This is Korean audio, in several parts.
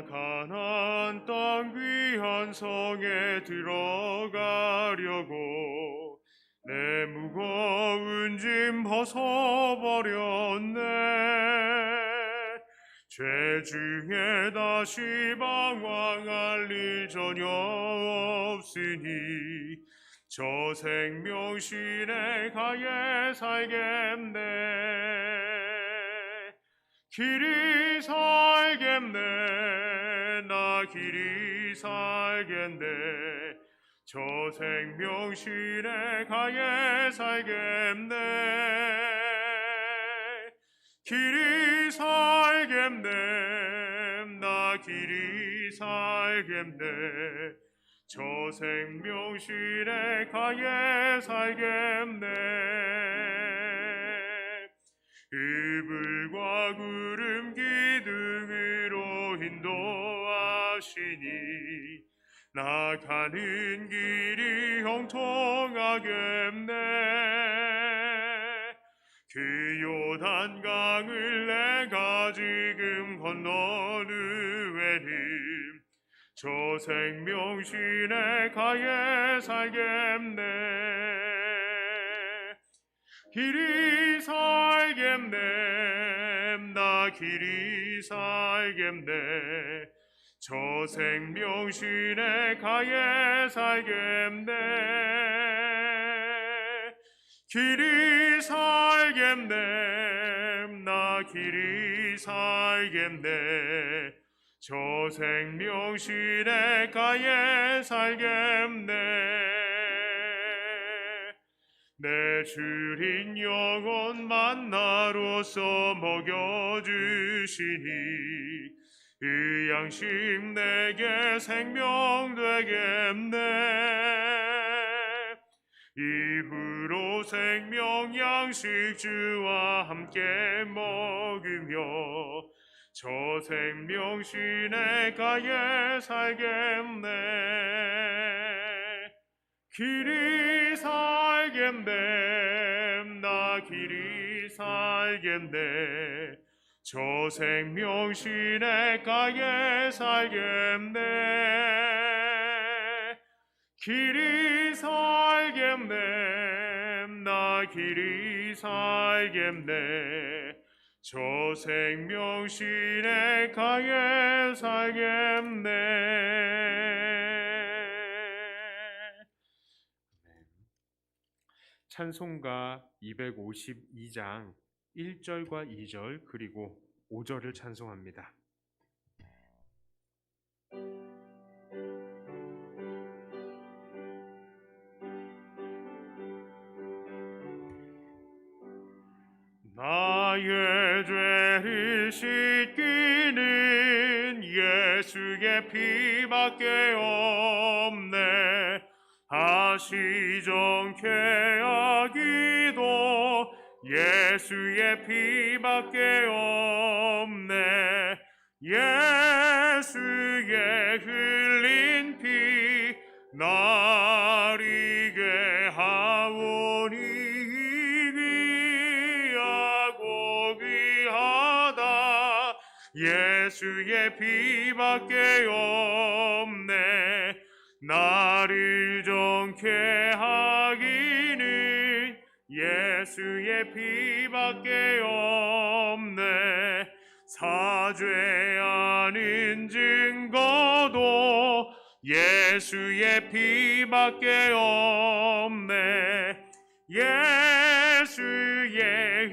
가나안 땅 귀한 성에 들어가려고 내 무거운 짐 벗어버렸네. 죄 중에 다시 방황할 일 전혀 없으니 저 생명신에 가에 살겠네. 길이 살겠네. 나 길이 살겠네. 저 생명신에 가에 살겠네. 길이 살겠네. 나 길이 살겠네. 저 생명신에 가에 살겠네. 이불과 구름 기둥으로 인도하시니 나 가는 길이 형통하겠네. 그 요단강을 내가 지금 건넌 후에는 저 생명신에 가에 살겠네. 길이 살겠네. 나 길이 살겠네. 저 생명신에 가에 살겠네. 길이 살겠네. 나 길이 살겠네. 저 생명신에 가에 살겠네. 내 주린 영혼 만나로서 먹여주시니 이 양식 내게 생명 되겠네. 이후로 생명 양식 주와 함께 먹으며 저 생명신에 가에 살겠네. 길이 살겠네. 나 길이 살겠네. 저 생명신에 가에 살겠네. 길이 살겠네. 나 길이 살겠네. 저 생명신에 가에 살겠네. 찬송가 252장 1절과 2절 그리고 5절을 찬송합니다. 나의 죄를 씻기는 예수의 피밖에 없네. 아시정케 하기도 예수의 피밖에 없네. 예수의 흘린 피 날 이게 하오니 귀하고 귀하다. 예수의 피밖에 없네. 나를 정케 하기는 예수의 피밖에 없네. 사죄하는 증거도 예수의 피밖에 없네. 예수의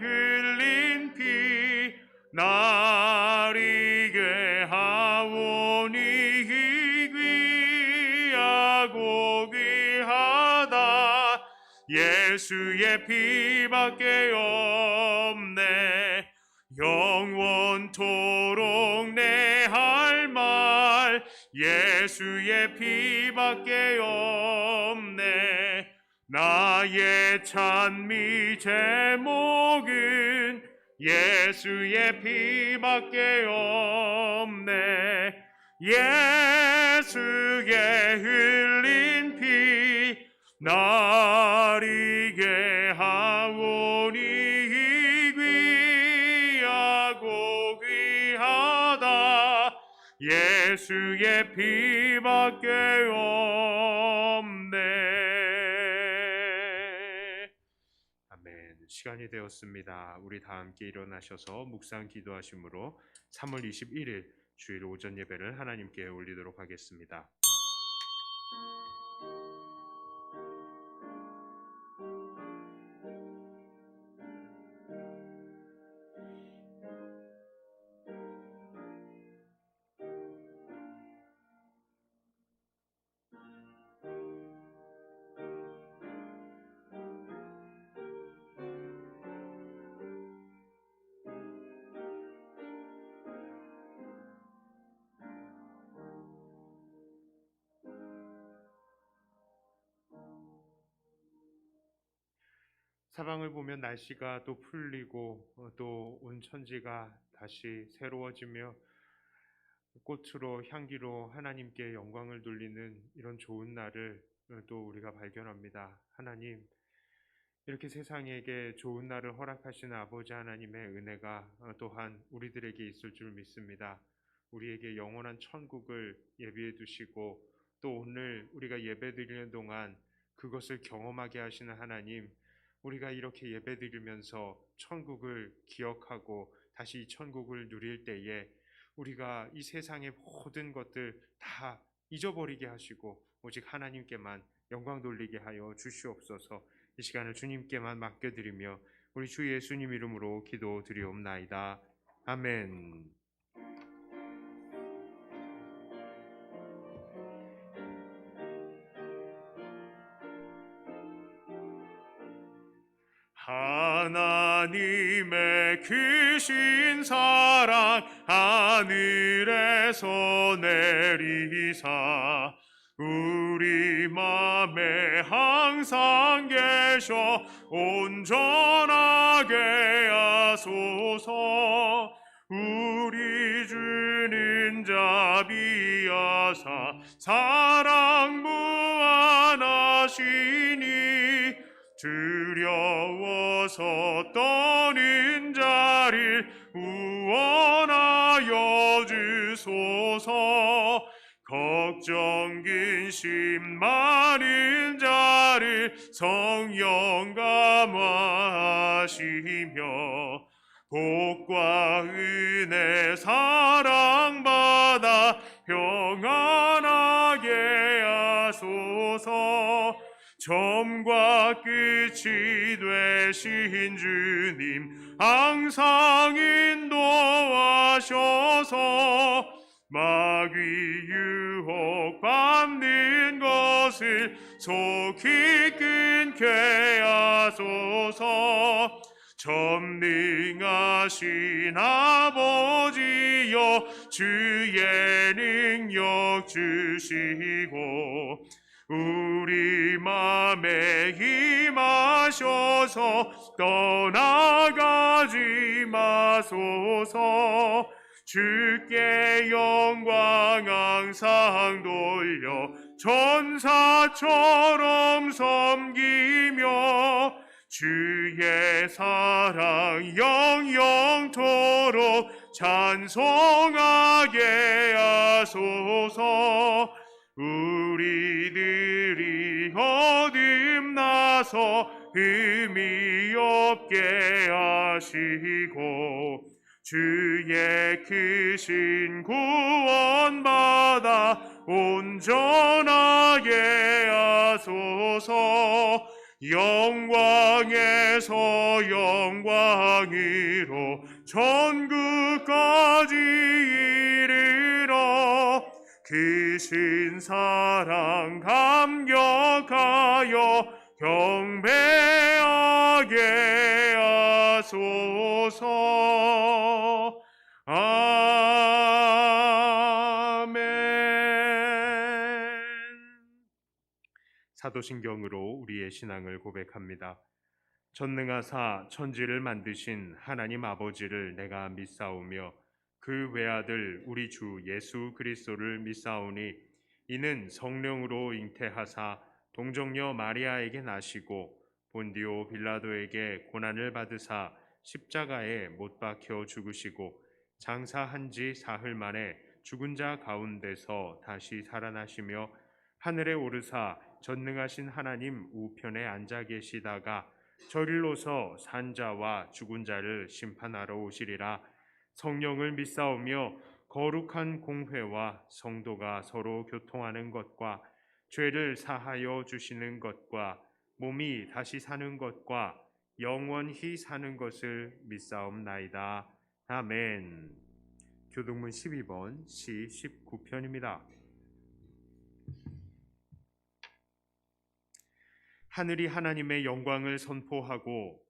흘린 피 날 이게 하오니 귀하고 귀하다. 예수의 피밖에 없네. 영원토록 내 할 말 예수의 피밖에 없네. 나의 찬미 제목은 예수의 피밖에 없네. 예수의 흘린 피 날 이게 하오니 귀하고 귀하다. 예수의 피밖에 없네. 아멘. 시간이 되었습니다. 우리 다 함께 일어나셔서 묵상 기도하심으로 3월 21일 주일 오전 예배를 하나님께 올리도록 하겠습니다. 사방을 보면 날씨가 또 풀리고 또 온 천지가 다시 새로워지며 꽃으로 향기로 하나님께 영광을 돌리는 이런 좋은 날을 또 우리가 발견합니다. 하나님, 이렇게 세상에게 좋은 날을 허락하시는 아버지 하나님의 은혜가 또한 우리들에게 있을 줄 믿습니다. 우리에게 영원한 천국을 예비해 두시고 또 오늘 우리가 예배드리는 동안 그것을 경험하게 하시는 하나님, 우리가 이렇게 예배드리면서 천국을 기억하고 다시 이 천국을 누릴 때에 우리가 이 세상의 모든 것들 다 잊어버리게 하시고 오직 하나님께만 영광 돌리게 하여 주시옵소서. 이 시간을 주님께만 맡겨드리며 우리 주 예수님 이름으로 기도드리옵나이다. 아멘. 하나님의 크신 사랑 하늘에서 내리사 우리 맘에 항상 계셔 온전하게 하소서. 우리 주는 자비하사 사랑 무한하시니 두려워서 떠는 자를 구원하여 주소서. 걱정 근심 많은 자를 성령 감화하시며 복과 은혜 사랑받아 평안하게 하소서. 처음과 끝이 되신 주님 항상 인도하셔서 마귀 유혹 받는 것을 속히 끊게 하소서. 전능하신 아버지여 주의 능력 주시고 우리 맘에 힘하셔서 떠나가지 마소서. 주께 영광 항상 돌려 천사처럼 섬기며 주의 사랑 영영토록 찬송하게 하소서. 우리들이 거듭나서 흠이 없게 하시고 주의 크신 구원받아 온전하게 하소서. 영광에서 영광으로 천국까지 이르러 크신 사랑 감격하여 경배하게 하소서. 아멘. 사도신경으로 우리의 신앙을 고백합니다. 전능하사 천지를 만드신 하나님 아버지를 내가 믿사오며 그 외아들 우리 주 예수 그리스도를 믿사오니 이는 성령으로 잉태하사 동정녀 마리아에게 나시고 본디오 빌라도에게 고난을 받으사 십자가에 못 박혀 죽으시고 장사한 지 사흘 만에 죽은 자 가운데서 다시 살아나시며 하늘에 오르사 전능하신 하나님 우편에 앉아 계시다가 저릴로서 산자와 죽은 자를 심판하러 오시리라. 성령을 믿사오며 거룩한 공회와 성도가 서로 교통하는 것과 죄를 사하여 주시는 것과 몸이 다시 사는 것과 영원히 사는 것을 믿사옵나이다. 아멘. 교동문 12번 시 19편입니다. 하늘이 하나님의 영광을 선포하고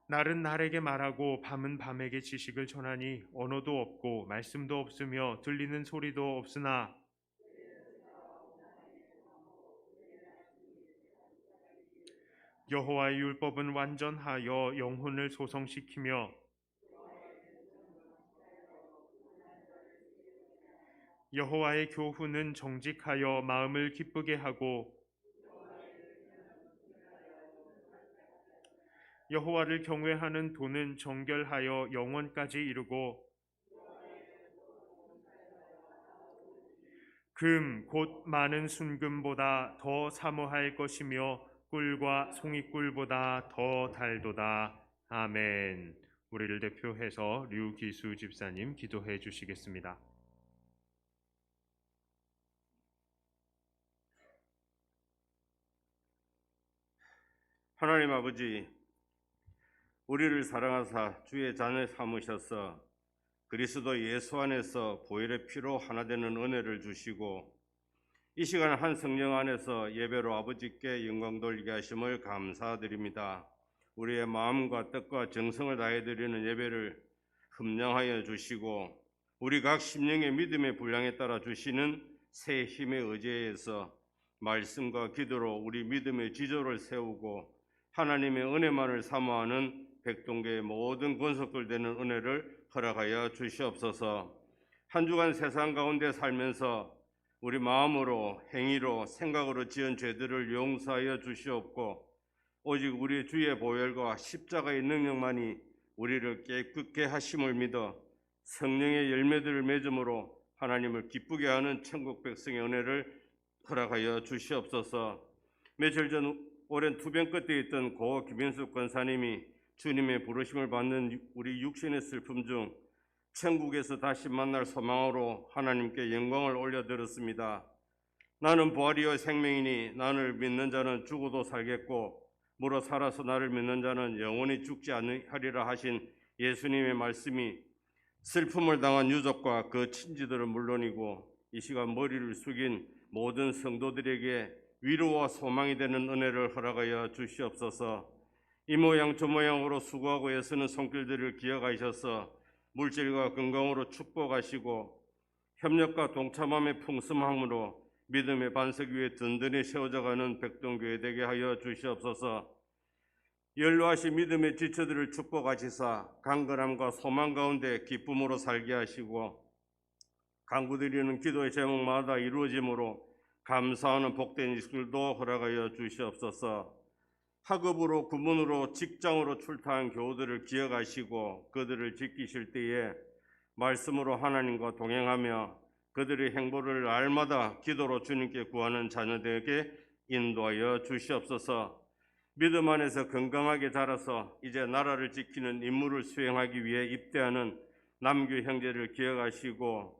날은 날에게 말하고 밤은 밤에게 지식을 전하니 언어도 없고 말씀도 없으며 들리는 소리도 없으나 여호와의 율법은 완전하여 영혼을 소성시키며 여호와의 교훈은 정직하여 마음을 기쁘게 하고 여호와를 경외하는 도는 정결하여 영원까지 이르고 금 곧 많은 순금보다 더 사모할 것이며 꿀과 송이꿀보다 더 달도다. 아멘. 우리를 대표해서 류기수 집사님 기도해 주시겠습니다. 하나님 아버지, 우리를 사랑하사 주의 자녀 삼으셔서 그리스도 예수 안에서 보혈의 피로 하나 되는 은혜를 주시고 이 시간 한 성령 안에서 예배로 아버지께 영광 돌리게 하심을 감사드립니다. 우리의 마음과 뜻과 정성을 다해 드리는 예배를 흠량하여 주시고 우리 각 심령의 믿음의 분량에 따라 주시는 새 힘의 의지에서 말씀과 기도로 우리 믿음의 지조를 세우고 하나님의 은혜만을 사모하는 백동교의 모든 권속들 되는 은혜를 허락하여 주시옵소서. 한 주간 세상 가운데 살면서 우리 마음으로 행위로 생각으로 지은 죄들을 용서하여 주시옵고 오직 우리 주의 보혈과 십자가의 능력만이 우리를 깨끗게 하심을 믿어 성령의 열매들을 맺음으로 하나님을 기쁘게 하는 천국 백성의 은혜를 허락하여 주시옵소서. 며칠 전 오랜 투병 끝에 있던 고 김인숙 권사님이 주님의 부르심을 받는 우리 육신의 슬픔 중 천국에서 다시 만날 소망으로 하나님께 영광을 올려드렸습니다. 나는 부활이요 생명이니 나를 믿는 자는 죽어도 살겠고 무릇 살아서 나를 믿는 자는 영원히 죽지 아니하리라 하신 예수님의 말씀이 슬픔을 당한 유족과 그 친지들은 물론이고 이 시간 머리를 숙인 모든 성도들에게 위로와 소망이 되는 은혜를 허락하여 주시옵소서. 이 모양 저 모양으로 수고하고 애쓰는 손길들을 기억하셔서 물질과 건강으로 축복하시고 협력과 동참함의 풍성함으로 믿음의 반석 위에 든든히 세워져가는 백동교회 되게 하여 주시옵소서. 연로하신 믿음의 지체들을 축복하시사 강건함과 소망 가운데 기쁨으로 살게 하시고 간구드리는 기도의 제목마다 이루어짐으로 감사하는 복된 일들도 허락하여 주시옵소서. 학업으로 구문으로 직장으로 출타한 교우들을 기억하시고 그들을 지키실 때에 말씀으로 하나님과 동행하며 그들의 행보를 날마다 기도로 주님께 구하는 자녀들에게 인도하여 주시옵소서. 믿음 안에서 건강하게 자라서 이제 나라를 지키는 임무를 수행하기 위해 입대하는 남교 형제를 기억하시고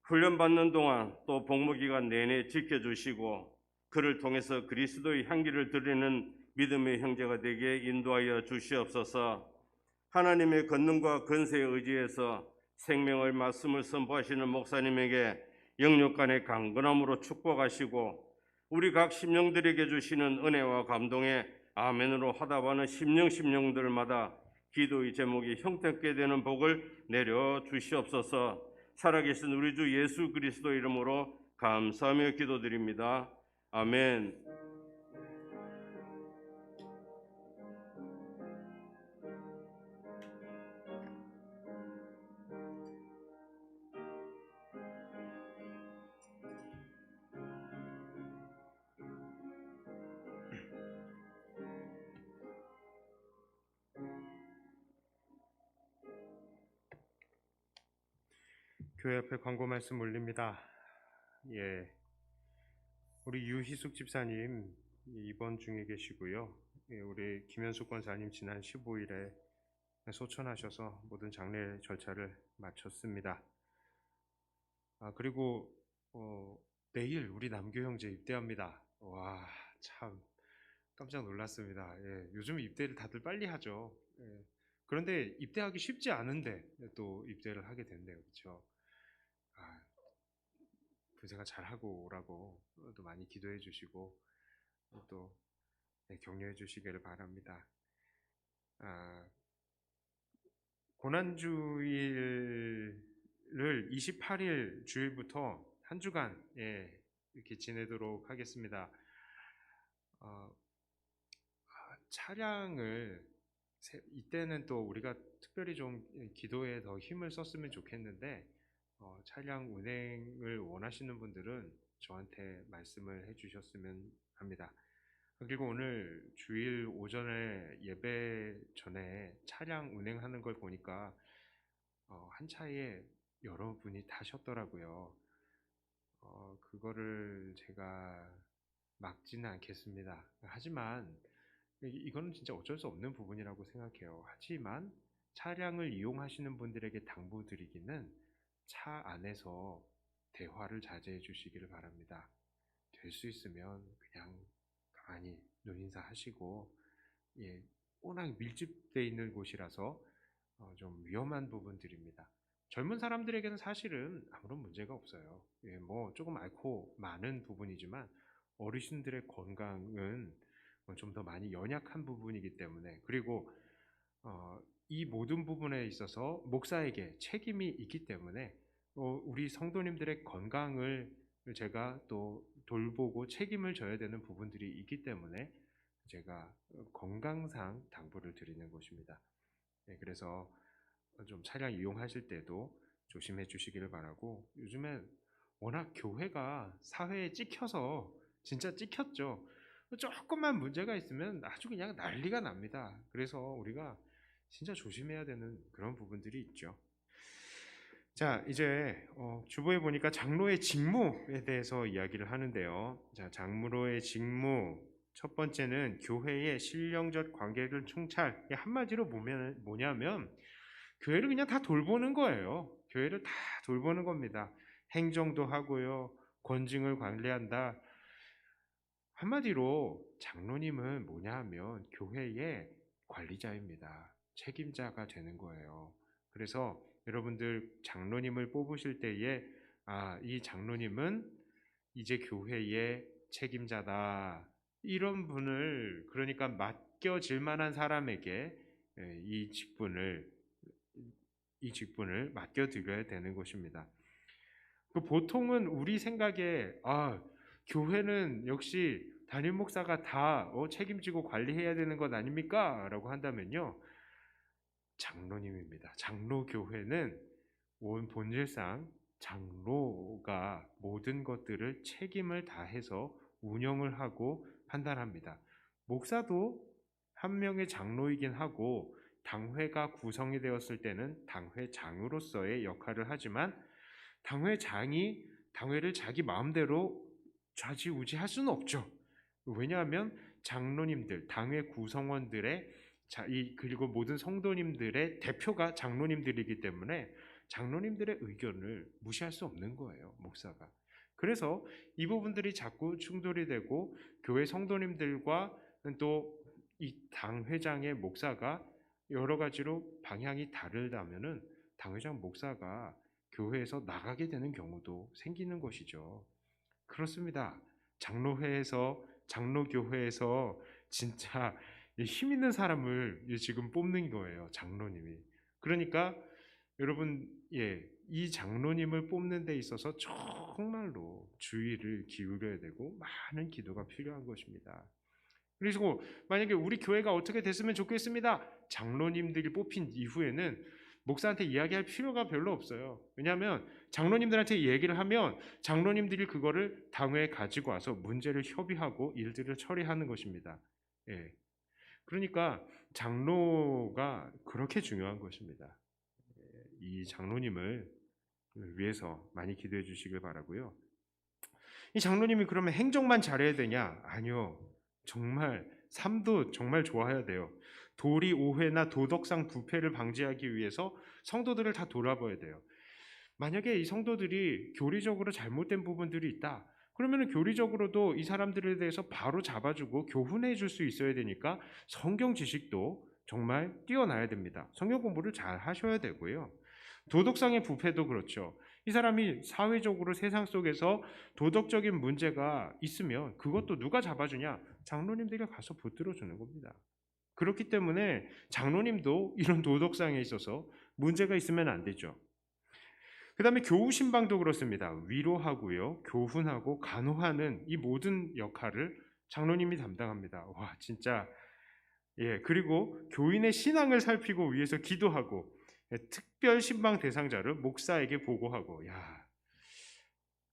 훈련받는 동안 또 복무기간 내내 지켜주시고 그를 통해서 그리스도의 향기를 드리는 믿음의 형제가 되게 인도하여 주시옵소서. 하나님의 권능과 권세에 의지해서 생명의 말씀을 선포하시는 목사님에게 영육간의 강건함으로 축복하시고 우리 각 심령들에게 주시는 은혜와 감동에 아멘으로 화답하는 심령들마다 기도의 제목이 형통케 되는 복을 내려 주시옵소서. 살아계신 우리 주 예수 그리스도 이름으로 감사하며 기도드립니다. 아멘. 교회 앞에 광고 말씀 올립니다. 예, 우리 유희숙 집사님 입원 중에 계시고요. 예, 우리 김현숙 권사님 지난 15일에 소천하셔서 모든 장례 절차를 마쳤습니다. 그리고 내일 우리 남교 형제 입대합니다. 와, 참 깜짝 놀랐습니다. 예, 요즘 입대를 다들 빨리 하죠. 예, 그런데 입대하기 쉽지 않은데 또 입대를 하게 됐네요. 그렇죠? 분세가 잘하고 오라고 또 많이 기도해 주시고 또 격려해 주시기를 바랍니다. 고난주일을 28일 주일부터 한 주간 이렇게 지내도록 하겠습니다. 차량을 이때는 또 우리가 특별히 좀 기도에 더 힘을 썼으면 좋겠는데 차량 운행을 원하시는 분들은 저한테 말씀을 해주셨으면 합니다. 그리고 오늘 주일 오전에 예배 전에 차량 운행하는 걸 보니까 한 차에 여러분이 타셨더라고요. 그거를 제가 막지는 않겠습니다. 하지만 이거는 진짜 어쩔 수 없는 부분이라고 생각해요. 하지만 차량을 이용하시는 분들에게 당부드리기는 차 안에서 대화를 자제해 주시기를 바랍니다. 될 수 있으면 그냥 가만히 눈인사 하시고, 워낙 밀집되어 있는 곳이라서 좀 위험한 부분들입니다. 젊은 사람들에게는 사실은 아무런 문제가 없어요. 뭐 조금 앓고 많은 부분이지만 어르신들의 건강은 좀 더 많이 연약한 부분이기 때문에, 그리고 이 모든 부분에 있어서 목사에게 책임이 있기 때문에 우리 성도님들의 건강을 제가 또 돌보고 책임을 져야 되는 부분들이 있기 때문에 제가 건강상 당부를 드리는 것입니다. 그래서 좀 차량 이용하실 때도 조심해 주시기를 바라고, 요즘엔 워낙 교회가 사회에 찍혀서 진짜 찍혔죠. 조금만 문제가 있으면 아주 그냥 난리가 납니다. 그래서 우리가 진짜 조심해야 되는 그런 부분들이 있죠. 자, 이제 주보에 보니까 장로의 직무에 대해서 이야기를 하는데요. 자, 장로의 직무 첫 번째는 교회의 신령적 관계를 총찰. 한마디로 보면 뭐냐면 교회를 그냥 다 돌보는 거예요. 교회를 다 돌보는 겁니다. 행정도 하고요, 권징을 관리한다. 한마디로 장로님은 뭐냐 하면 교회의 관리자입니다. 책임자가 되는 거예요. 그래서 여러분들 장로님을 뽑으실 때에 이 장로님은 이제 교회의 책임자다. 이런 분을, 그러니까 맡겨질 만한 사람에게 이 직분을 맡겨드려야 되는 것입니다. 보통은 우리 생각에 교회는 역시 담임 목사가 다 책임지고 관리해야 되는 것 아닙니까? 라고 한다면요, 장로님입니다. 장로교회는 본질상 장로가 모든 것들을 책임을 다해서 운영을 하고 판단합니다. 목사도 한 명의 장로이긴 하고 당회가 구성이 되었을 때는 당회장으로서의 역할을 하지만 당회장이 당회를 자기 마음대로 좌지우지할 수는 없죠. 왜냐하면 장로님들, 당회 구성원들의 그리고 모든 성도님들의 대표가 장로님들이기 때문에 장로님들의 의견을 무시할 수 없는 거예요, 목사가. 그래서 이 부분들이 자꾸 충돌이 되고 교회 성도님들과 또 이 당회장의 목사가 여러 가지로 방향이 다르다면은 당회장 목사가 교회에서 나가게 되는 경우도 생기는 것이죠. 그렇습니다. 장로교회에서 진짜 힘 있는 사람을 지금 뽑는 거예요, 장로님이. 그러니까 여러분, 이 장로님을 뽑는 데 있어서 정말로 주의를 기울여야 되고 많은 기도가 필요한 것입니다. 그리고 만약에 우리 교회가 어떻게 됐으면 좋겠습니다. 장로님들이 뽑힌 이후에는 목사한테 이야기할 필요가 별로 없어요. 왜냐하면 장로님들한테 얘기를 하면 장로님들이 그거를 당회에 가지고 와서 문제를 협의하고 일들을 처리하는 것입니다. 그러니까 장로가 그렇게 중요한 것입니다. 이 장로님을 위해서 많이 기도해 주시길 바라고요. 이 장로님이 그러면 행정만 잘해야 되냐? 아니요. 정말 삶도 정말 좋아야 돼요. 도리 오해나 도덕상 부패를 방지하기 위해서 성도들을 다 돌아봐야 돼요. 만약에 이 성도들이 교리적으로 잘못된 부분들이 있다. 그러면 교리적으로도 이 사람들에 대해서 바로 잡아주고 교훈해 줄 수 있어야 되니까 성경 지식도 정말 뛰어나야 됩니다. 성경 공부를 잘 하셔야 되고요. 도덕상의 부패도 그렇죠. 이 사람이 사회적으로 세상 속에서 도덕적인 문제가 있으면 그것도 누가 잡아주냐? 장로님들이 가서 붙들어 주는 겁니다. 그렇기 때문에 장로님도 이런 도덕상에 있어서 문제가 있으면 안 되죠. 그 다음에 교우신방도 그렇습니다. 위로하고요, 교훈하고 간호하는 이 모든 역할을 장로님이 담당합니다. 와, 진짜. 예, 그리고 교인의 신앙을 살피고 위해서 기도하고, 특별 신방 대상자를 목사에게 보고하고. 야,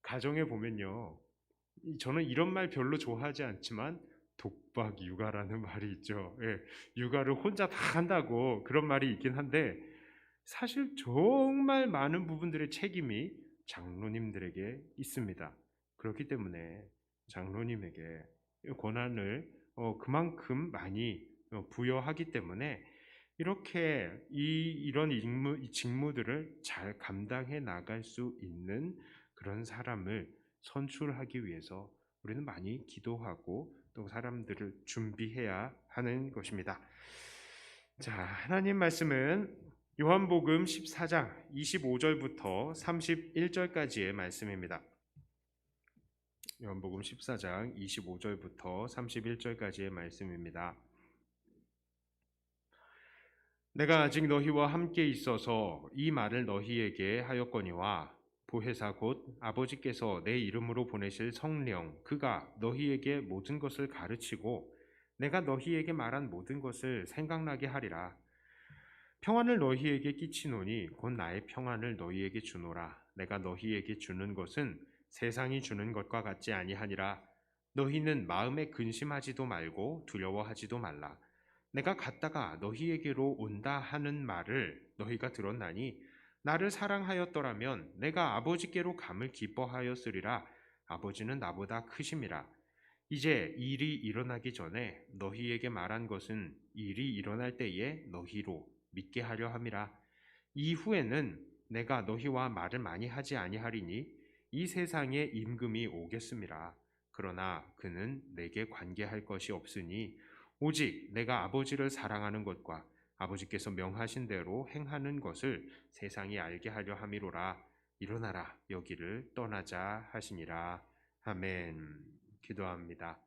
가정에 보면요, 저는 이런 말 별로 좋아하지 않지만 독박 육아라는 말이 있죠. 예, 육아를 혼자 다 한다고 그런 말이 있긴 한데 사실 정말 많은 부분들의 책임이 장로님들에게 있습니다. 그렇기 때문에 장로님에게 권한을 그만큼 많이 부여하기 때문에 이렇게 이런 직무들을 잘 감당해 나갈 수 있는 그런 사람을 선출하기 위해서 우리는 많이 기도하고 또 사람들을 준비해야 하는 것입니다. 자, 하나님 말씀은 요한복음 14장 25절부터 31절까지의 말씀입니다. 요한복음 14장 25절부터 31절까지의 말씀입니다. 내가 아직 너희와 함께 있어서 이 말을 너희에게 하였거니와 보혜사 곧 아버지께서 내 이름으로 보내실 성령 그가 너희에게 모든 것을 가르치고 내가 너희에게 말한 모든 것을 생각나게 하리라. 평안을 너희에게 끼치노니 곧 나의 평안을 너희에게 주노라. 내가 너희에게 주는 것은 세상이 주는 것과 같지 아니하니라. 너희는 마음에 근심하지도 말고 두려워하지도 말라. 내가 갔다가 너희에게로 온다 하는 말을 너희가 들었나니 나를 사랑하였더라면 내가 아버지께로 감을 기뻐하였으리라. 아버지는 나보다 크심이라. 이제 일이 일어나기 전에 너희에게 말한 것은 일이 일어날 때에 너희로 믿게 하려 함이라. 이후에는 내가 너희와 말을 많이 하지 아니하리니 이 세상에 임금이 오겠음이라. 그러나 그는 내게 관계할 것이 없으니 오직 내가 아버지를 사랑하는 것과 아버지께서 명하신 대로 행하는 것을 세상이 알게 하려 함이로라. 일어나라 여기를 떠나자 하시니라. 아멘. 기도합니다.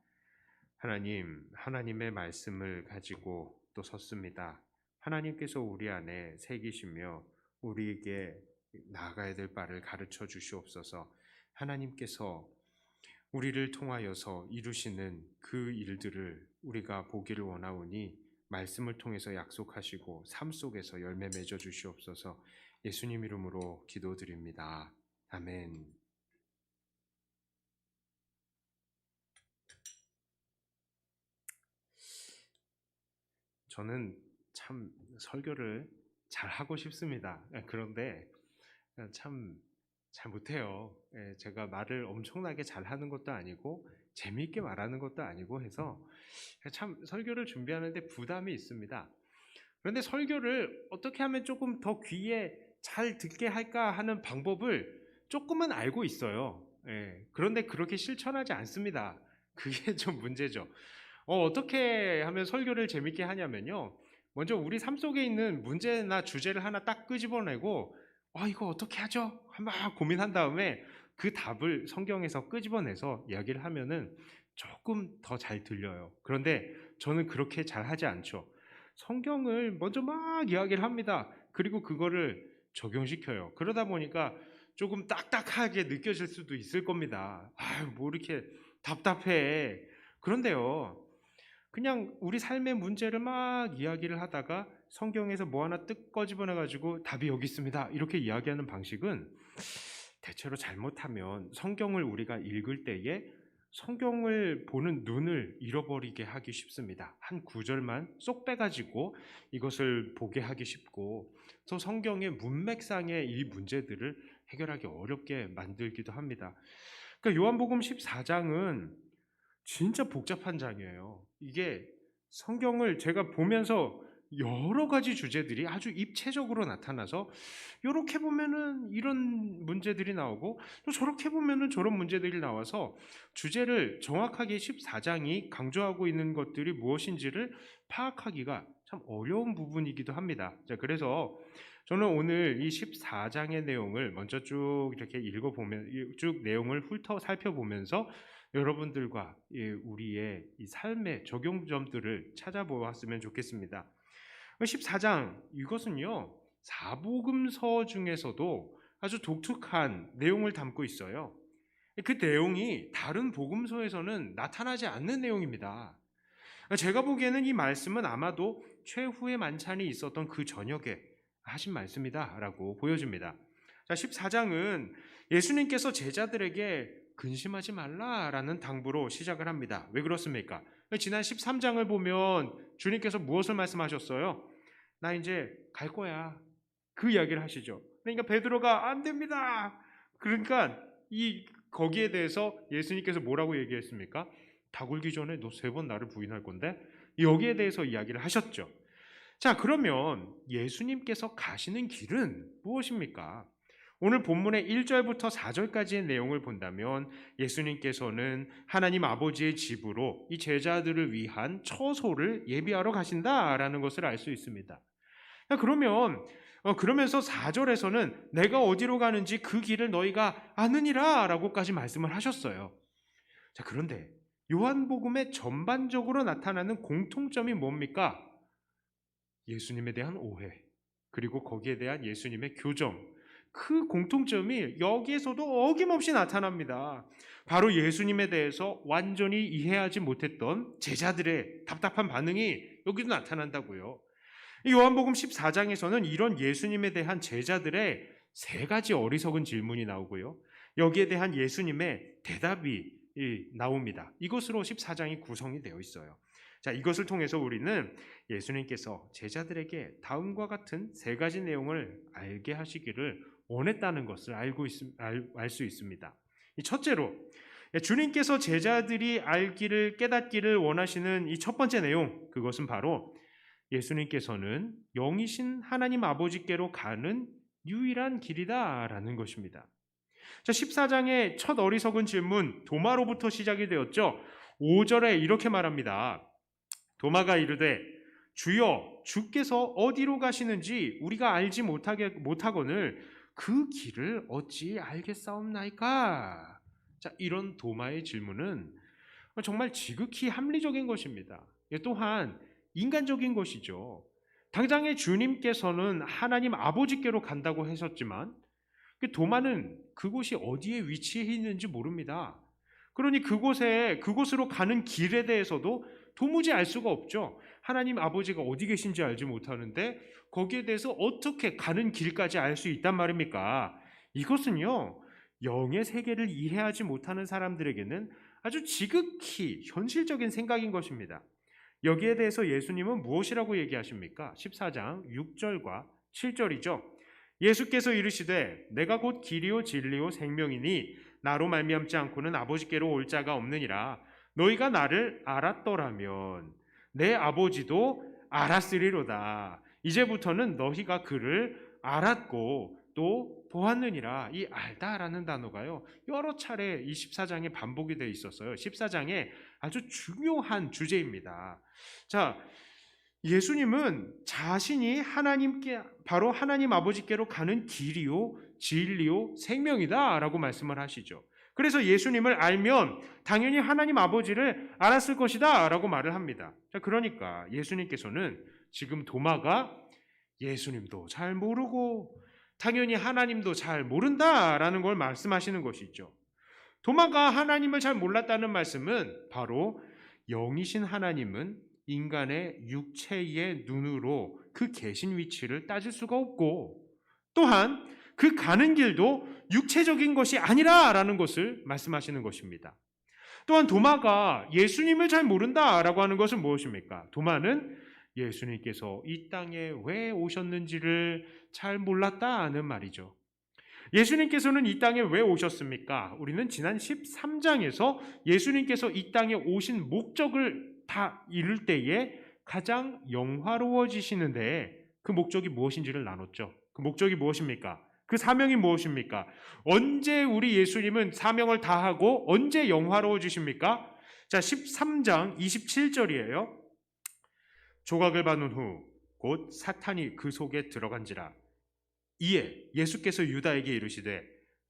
하나님, 하나님의 말씀을 가지고 또 섰습니다. 하나님께서 우리 안에 새기시며 우리에게 나아가야 될 바를 가르쳐 주시옵소서. 하나님께서 우리를 통하여서 이루시는 그 일들을 우리가 보기를 원하오니 말씀을 통해서 약속하시고 삶 속에서 열매 맺어 주시옵소서. 예수님 이름으로 기도드립니다. 아멘. 저는 참 설교를 잘 하고 싶습니다. 그런데 참 잘 못해요. 제가 말을 엄청나게 잘하는 것도 아니고 재미있게 말하는 것도 아니고 해서 참 설교를 준비하는데 부담이 있습니다. 그런데 설교를 어떻게 하면 조금 더 귀에 잘 듣게 할까 하는 방법을 조금은 알고 있어요. 그런데 그렇게 실천하지 않습니다. 그게 좀 문제죠. 어떻게 하면 설교를 재밌게 하냐면요. 먼저 우리 삶 속에 있는 문제나 주제를 하나 딱 끄집어내고 이거 어떻게 하죠? 막 고민한 다음에 그 답을 성경에서 끄집어내서 이야기를 하면은 조금 더 잘 들려요. 그런데 저는 그렇게 잘 하지 않죠. 성경을 먼저 막 이야기를 합니다. 그리고 그거를 적용시켜요. 그러다 보니까 조금 딱딱하게 느껴질 수도 있을 겁니다. 뭐 이렇게 답답해. 그런데요. 그냥 우리 삶의 문제를 막 이야기를 하다가 성경에서 뭐 하나 뜩 꺼집어내가지고 답이 여기 있습니다. 이렇게 이야기하는 방식은 대체로 잘못하면 성경을 우리가 읽을 때에 성경을 보는 눈을 잃어버리게 하기 쉽습니다. 한 구절만 쏙 빼가지고 이것을 보게 하기 쉽고 또 성경의 문맥상의 이 문제들을 해결하기 어렵게 만들기도 합니다. 그러니까 요한복음 14장은 진짜 복잡한 장이에요. 이게 성경을 제가 보면서 여러 가지 주제들이 아주 입체적으로 나타나서 이렇게 보면은 이런 문제들이 나오고 또 저렇게 보면은 저런 문제들이 나와서 주제를 정확하게 14장이 강조하고 있는 것들이 무엇인지를 파악하기가 참 어려운 부분이기도 합니다. 자, 그래서 저는 오늘 이 14장의 내용을 먼저 쭉 이렇게 읽어보면 쭉 내용을 훑어 살펴보면서 여러분들과 우리의 이 삶의 적용점들을 찾아보았으면 좋겠습니다. 14장 이것은요 사복음서 중에서도 아주 독특한 내용을 담고 있어요. 그 내용이 다른 복음서에서는 나타나지 않는 내용입니다. 제가 보기에는 이 말씀은 아마도 최후의 만찬이 있었던 그 저녁에 하신 말씀이다라고 보여집니다. 자, 14장은 예수님께서 제자들에게 근심하지 말라라는 당부로 시작을 합니다. 왜 그렇습니까? 지난 13장을 보면 주님께서 무엇을 말씀하셨어요? 나 이제 갈 거야. 그 이야기를 하시죠. 그러니까 베드로가 안 됩니다. 그러니까 거기에 대해서 예수님께서 뭐라고 얘기했습니까? 다 굴기 전에 너 3번 나를 부인할 건데? 여기에 대해서 이야기를 하셨죠. 자, 그러면 예수님께서 가시는 길은 무엇입니까? 오늘 본문의 1절부터 4절까지의 내용을 본다면 예수님께서는 하나님 아버지의 집으로 이 제자들을 위한 처소를 예비하러 가신다라는 것을 알 수 있습니다. 그러면서 4절에서는 내가 어디로 가는지 그 길을 너희가 아느니라 라고까지 말씀을 하셨어요. 자, 그런데 요한복음에 전반적으로 나타나는 공통점이 뭡니까? 예수님에 대한 오해, 그리고 거기에 대한 예수님의 교정, 그 공통점이 여기에서도 어김없이 나타납니다. 바로 예수님에 대해서 완전히 이해하지 못했던 제자들의 답답한 반응이 여기도 나타난다고요. 요한복음 14장에서는 이런 예수님에 대한 제자들의 3가지 어리석은 질문이 나오고요. 여기에 대한 예수님의 대답이 나옵니다. 이것으로 14장이 구성이 되어 있어요. 자, 이것을 통해서 우리는 예수님께서 제자들에게 다음과 같은 3가지 내용을 알게 하시기를 원했다는 것을 알 수 있습니다. 첫째로, 주님께서 제자들이 알기를 깨닫기를 원하시는 이 첫 번째 내용, 그것은 바로 예수님께서는 영이신 하나님 아버지께로 가는 유일한 길이다라는 것입니다. 자, 14장의 첫 어리석은 질문, 도마로부터 시작이 되었죠. 5절에 이렇게 말합니다. 도마가 이르되 주여, 주께서 어디로 가시는지 우리가 알지 못하거늘 그 길을 어찌 알겠사옵나이까? 자, 이런 도마의 질문은 정말 지극히 합리적인 것입니다. 또한 인간적인 것이죠. 당장에 주님께서는 하나님 아버지께로 간다고 하셨지만 도마는 그곳이 어디에 위치해 있는지 모릅니다. 그러니 그곳으로 가는 길에 대해서도 도무지 알 수가 없죠. 하나님 아버지가 어디 계신지 알지 못하는데 거기에 대해서 어떻게 가는 길까지 알 수 있단 말입니까? 이것은요, 영의 세계를 이해하지 못하는 사람들에게는 아주 지극히 현실적인 생각인 것입니다. 여기에 대해서 예수님은 무엇이라고 얘기하십니까? 14장 6절과 7절이죠. 예수께서 이르시되 내가 곧 길이요 진리요 생명이니 나로 말미암지 않고는 아버지께로 올 자가 없느니라. 너희가 나를 알았더라면 내 아버지도 알았으리로다. 이제부터는 너희가 그를 알았고 또 보았느니라. 이 알다라는 단어가요, 여러 차례 이 14장에 반복이 되어 있었어요. 14장에 아주 중요한 주제입니다. 자, 예수님은 자신이 바로 하나님 아버지께로 가는 길이요 진리요 생명이다라고 말씀을 하시죠. 그래서 예수님을 알면 당연히 하나님 아버지를 알았을 것이다 라고 말을 합니다. 자, 그러니까 예수님께서는 지금 도마가 예수님도 잘 모르고 당연히 하나님도 잘 모른다라는 걸 말씀하시는 것이죠. 도마가 하나님을 잘 몰랐다는 말씀은 바로 영이신 하나님은 인간의 육체의 눈으로 그 계신 위치를 따질 수가 없고, 또한 그 가는 길도 육체적인 것이 아니라라는 것을 말씀하시는 것입니다. 또한 도마가 예수님을 잘 모른다라고 하는 것은 무엇입니까? 도마는 예수님께서 이 땅에 왜 오셨는지를 잘 몰랐다는 말이죠. 예수님께서는 이 땅에 왜 오셨습니까? 우리는 지난 13장에서 예수님께서 이 땅에 오신 목적을 다 이룰 때에 가장 영화로워지시는데 그 목적이 무엇인지를 나눴죠. 그 목적이 무엇입니까? 그 사명이 무엇입니까? 언제 우리 예수님은 사명을 다하고 언제 영화로워지십니까? 자, 13장 27절이에요. 조각을 받은 후 곧 사탄이 그 속에 들어간지라. 이에 예수께서 유다에게 이르시되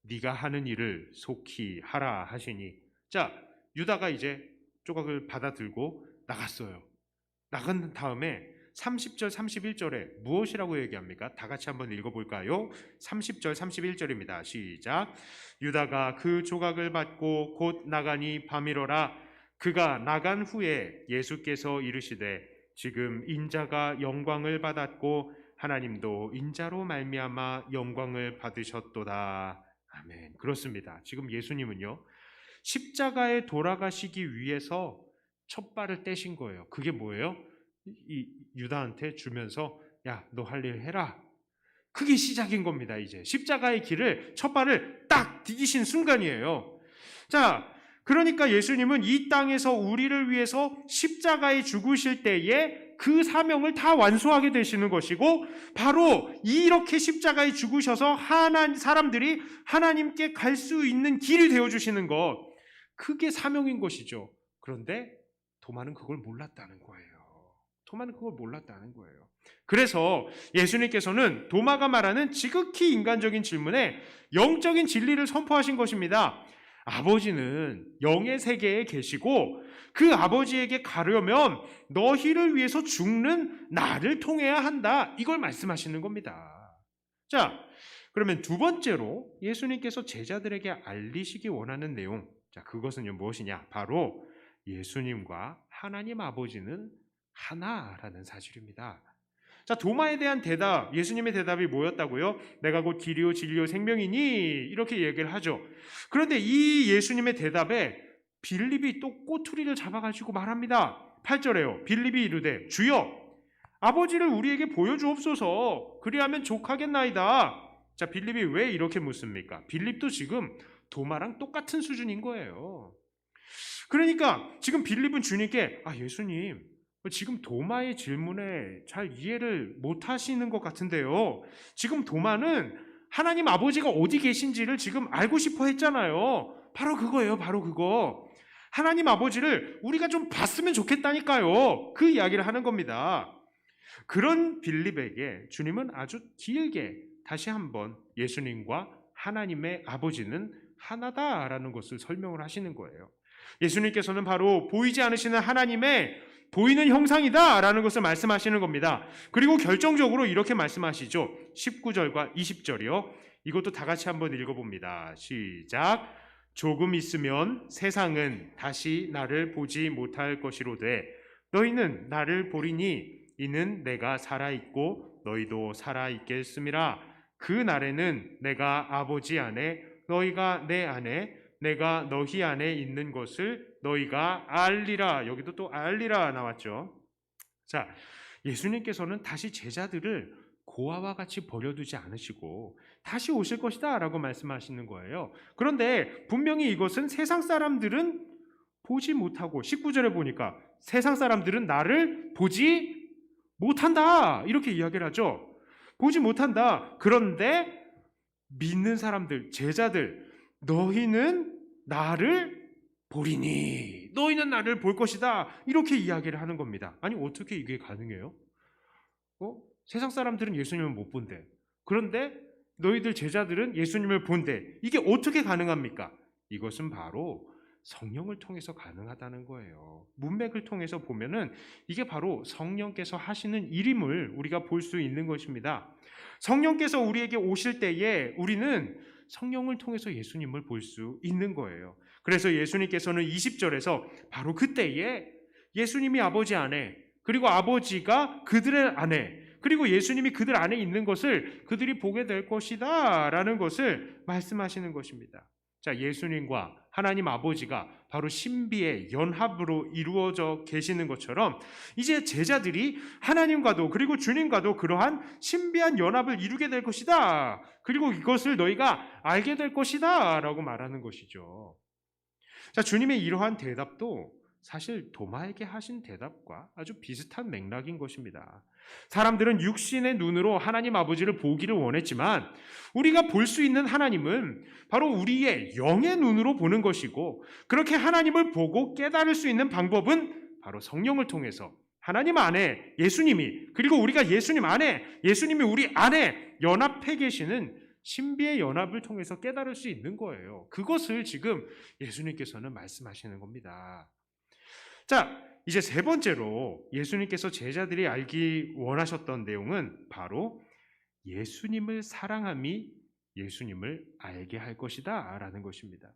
네가 하는 일을 속히 하라 하시니. 자, 유다가 이제 조각을 받아 들고 나갔어요. 나간 다음에 30절 31절에 무엇이라고 얘기합니까? 다 같이 한번 읽어볼까요? 30절 31절입니다. 시작. 유다가 그 조각을 받고 곧 나가니 밤이러라. 그가 나간 후에 예수께서 이르시되 지금 인자가 영광을 받았고 하나님도 인자로 말미암아 영광을 받으셨도다. 아멘. 그렇습니다. 지금 예수님은요, 십자가에 돌아가시기 위해서 첫 발을 떼신 거예요. 그게 뭐예요? 이 유다한테 주면서 야, 너 할 일 해라. 그게 시작인 겁니다. 이제 십자가의 길을 첫 발을 딱 디디신 순간이에요. 자, 그러니까 예수님은 이 땅에서 우리를 위해서 십자가에 죽으실 때에 그 사명을 다 완수하게 되시는 것이고, 바로 이렇게 십자가에 죽으셔서 사람들이 하나님께 갈 수 있는 길이 되어주시는 것, 그게 사명인 것이죠. 그런데 도마는 그걸 몰랐다는 거예요. 도마는 그걸 몰랐다는 거예요. 그래서 예수님께서는 도마가 말하는 지극히 인간적인 질문에 영적인 진리를 선포하신 것입니다. 아버지는 영의 세계에 계시고 그 아버지에게 가려면 너희를 위해서 죽는 나를 통해야 한다. 이걸 말씀하시는 겁니다. 자, 그러면 두 번째로 예수님께서 제자들에게 알리시기 원하는 내용, 자, 그것은요 무엇이냐? 바로 예수님과 하나님 아버지는 하나라는 사실입니다. 자, 도마에 대한 대답, 예수님의 대답이 뭐였다고요? 내가 곧 길이요 진리요 생명이니, 이렇게 얘기를 하죠. 그런데 이 예수님의 대답에 빌립이 또 꼬투리를 잡아가지고 말합니다. 8절에요. 빌립이 이르되 주여 아버지를 우리에게 보여주옵소서. 그리하면 족하겠나이다. 자, 빌립이 왜 이렇게 묻습니까? 빌립도 지금 도마랑 똑같은 수준인 거예요. 그러니까 지금 빌립은 주님께 예수님, 지금 도마의 질문에 잘 이해를 못 하시는 것 같은데요. 지금 도마는 하나님 아버지가 어디 계신지를 지금 알고 싶어 했잖아요. 바로 그거예요. 바로 그거. 하나님 아버지를 우리가 좀 봤으면 좋겠다니까요. 그 이야기를 하는 겁니다. 그런 빌립에게 주님은 아주 길게 다시 한번 예수님과 하나님의 아버지는 하나다라는 것을 설명을 하시는 거예요. 예수님께서는 바로 보이지 않으시는 하나님의 보이는 형상이다라는 것을 말씀하시는 겁니다. 그리고 결정적으로 이렇게 말씀하시죠. 19절과 20절이요. 이것도 다 같이 한번 읽어봅니다. 시작. 조금 있으면 세상은 다시 나를 보지 못할 것이로되 너희는 나를 보리니 이는 내가 살아있고 너희도 살아있겠음이라. 그 날에는 내가 아버지 안에 너희가 내 안에 내가 너희 안에 있는 것을 너희가 알리라. 여기도 또 알리라 나왔죠. 자, 예수님께서는 다시 제자들을 고아와 같이 버려두지 않으시고 다시 오실 것이다 라고 말씀하시는 거예요. 그런데 분명히 이것은 세상 사람들은 보지 못하고, 19절에 보니까 세상 사람들은 나를 보지 못한다 이렇게 이야기를 하죠. 보지 못한다. 그런데 믿는 사람들, 제자들, 너희는 나를 보리니, 너희는 나를 볼 것이다 이렇게 이야기를 하는 겁니다. 아니 어떻게 이게 가능해요? 세상 사람들은 예수님을 못 본대. 그런데 너희들 제자들은 예수님을 본대. 이게 어떻게 가능합니까? 이것은 바로 성령을 통해서 가능하다는 거예요. 문맥을 통해서 보면은 이게 바로 성령께서 하시는 일임을 우리가 볼 수 있는 것입니다. 성령께서 우리에게 오실 때에 우리는 성령을 통해서 예수님을 볼 수 있는 거예요. 그래서 예수님께서는 20절에서 바로 그때에 예수님이 아버지 안에, 그리고 아버지가 그들의 안에, 그리고 예수님이 그들 안에 있는 것을 그들이 보게 될 것이다 라는 것을 말씀하시는 것입니다. 자, 예수님과 하나님 아버지가 바로 신비의 연합으로 이루어져 계시는 것처럼 이제 제자들이 하나님과도 그리고 주님과도 그러한 신비한 연합을 이루게 될 것이다. 그리고 이것을 너희가 알게 될 것이다 라고 말하는 것이죠. 자, 주님의 이러한 대답도 사실 도마에게 하신 대답과 아주 비슷한 맥락인 것입니다. 사람들은 육신의 눈으로 하나님 아버지를 보기를 원했지만 우리가 볼 수 있는 하나님은 바로 우리의 영의 눈으로 보는 것이고, 그렇게 하나님을 보고 깨달을 수 있는 방법은 바로 성령을 통해서 하나님 안에 예수님이, 그리고 우리가 예수님 안에, 예수님이 우리 안에 연합해 계시는 신비의 연합을 통해서 깨달을 수 있는 거예요. 그것을 지금 예수님께서는 말씀하시는 겁니다. 자, 이제 세 번째로 예수님께서 제자들이 알기 원하셨던 내용은 바로 예수님을 사랑함이 예수님을 알게 할 것이다 라는 것입니다.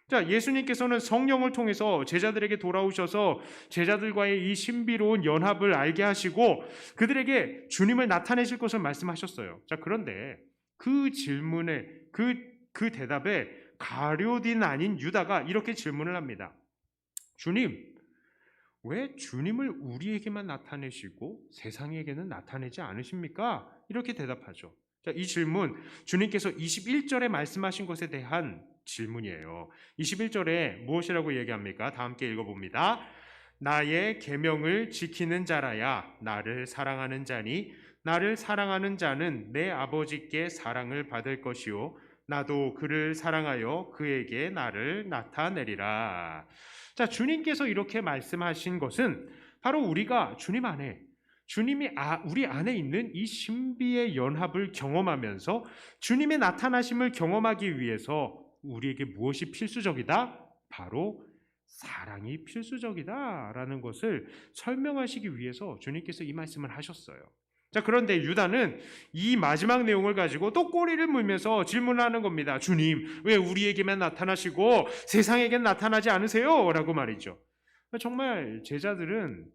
자, 예수님께서는 성령을 통해서 제자들에게 돌아오셔서 제자들과의 이 신비로운 연합을 알게 하시고 그들에게 주님을 나타내실 것을 말씀하셨어요. 자, 그런데 그 질문에, 그 대답에 가룟 아닌 유다가 이렇게 질문을 합니다. 주님, 왜 주님을 우리에게만 나타내시고 세상에게는 나타내지 않으십니까? 이렇게 대답하죠. 자, 이 질문, 주님께서 21절에 말씀하신 것에 대한 질문이에요. 21절에 무엇이라고 얘기합니까? 다 함께 읽어봅니다. 나의 계명을 지키는 자라야 나를 사랑하는 자니 나를 사랑하는 자는 내 아버지께 사랑을 받을 것이요 나도 그를 사랑하여 그에게 나를 나타내리라. 자, 주님께서 이렇게 말씀하신 것은 바로 우리가 주님 안에, 주님이 우리 안에 있는 이 신비의 연합을 경험하면서 주님의 나타나심을 경험하기 위해서 우리에게 무엇이 필수적이다? 바로 사랑이 필수적이다라는 것을 설명하시기 위해서 주님께서 이 말씀을 하셨어요. 자, 그런데 유다는 이 마지막 내용을 가지고 또 꼬리를 물면서 질문하는 겁니다. 주님, 왜 우리에게만 나타나시고 세상에겐 나타나지 않으세요? 라고 말이죠. 정말 제자들은